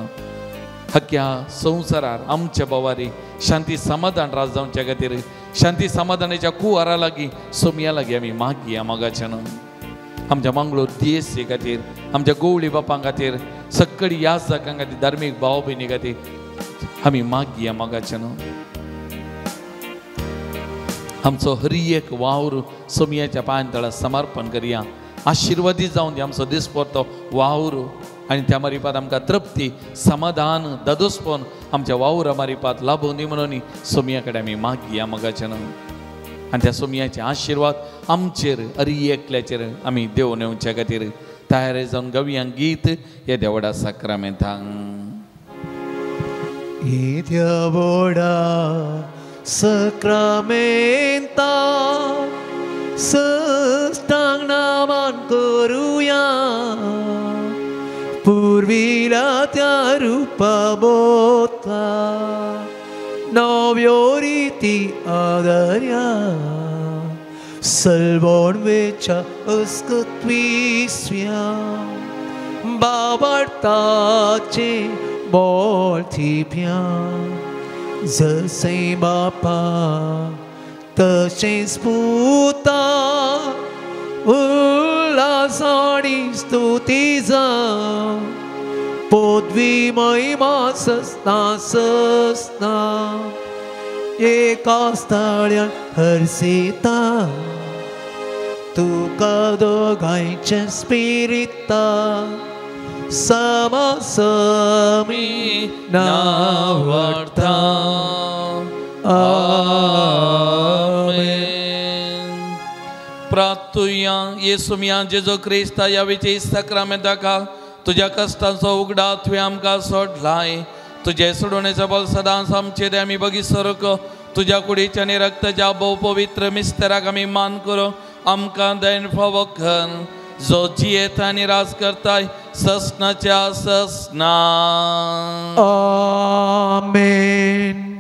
अख्ख्या संवसारार आमच्या बोवारी शांती समाधान राज जावच्या खातीर शांती समाधानाच्या कुवारा लागीं सोमया लागीं आमी मागया मोगाचें आमच्या मंगळूर DSC खातीर आमच्या गोवळी बापां खातीर सक्कडी याजकां खातीर धार्मीक भाव भयणी खातीर आमी मागया मोगाचें आमचो हर एक वावर सोमयाच्या पांयांतळार समर्पण करया आशिर्वादीत जावन दी आमचो दिसपरतो वावर आनी त्या मारिपात आमकां तृप्ती समाधान दादोसपण आमच्या वावरा मारिपात लाभोवन दी म्हणून सोमया कडेन आमी मागया मोगाचें आनी त्या सोमयाचे आशिर्वाद आमचेर अरी एकल्याचेर आमी देंवन येवच्या खातीर तयार जावन गावया गीत हे देवडा साक्रामेंतांक. हे देवडा साक्रामेंता सस्तांग नामान करुया पूर्वीला त्या रूपा बोता नव्यो रीती आदर्या सलबोण वेच्या अस्कत्विस्व्या बाबार्ताचे बोल थिप्या जसे बापा तशेंच पुता उल्हासाणी स्तुती जावं पदवी महिमा सस्ता सस्ता एका स्थळ्याक हरसिता तुका दोगांयच्या स्पिरिता समासमी नावार्था आमेन. प्रार्थुया येसुमिया जेजो क्रिस्ता या विजयी साक्रामेंताका तुझ्या कष्टांचो उगडा तुवें आमकां सोडलाय. तुझे सोडवण्याचा बल सदांच आमचेर आमी बगी सरक तुझ्या कुडीच्या आनी रक्ताच्या भोव पवित्र मिस्तेराक आमी मान करूं आमकां दैन फावो कर जो जियेता आनी राज करताय ससनाच्या ससना. आमेन.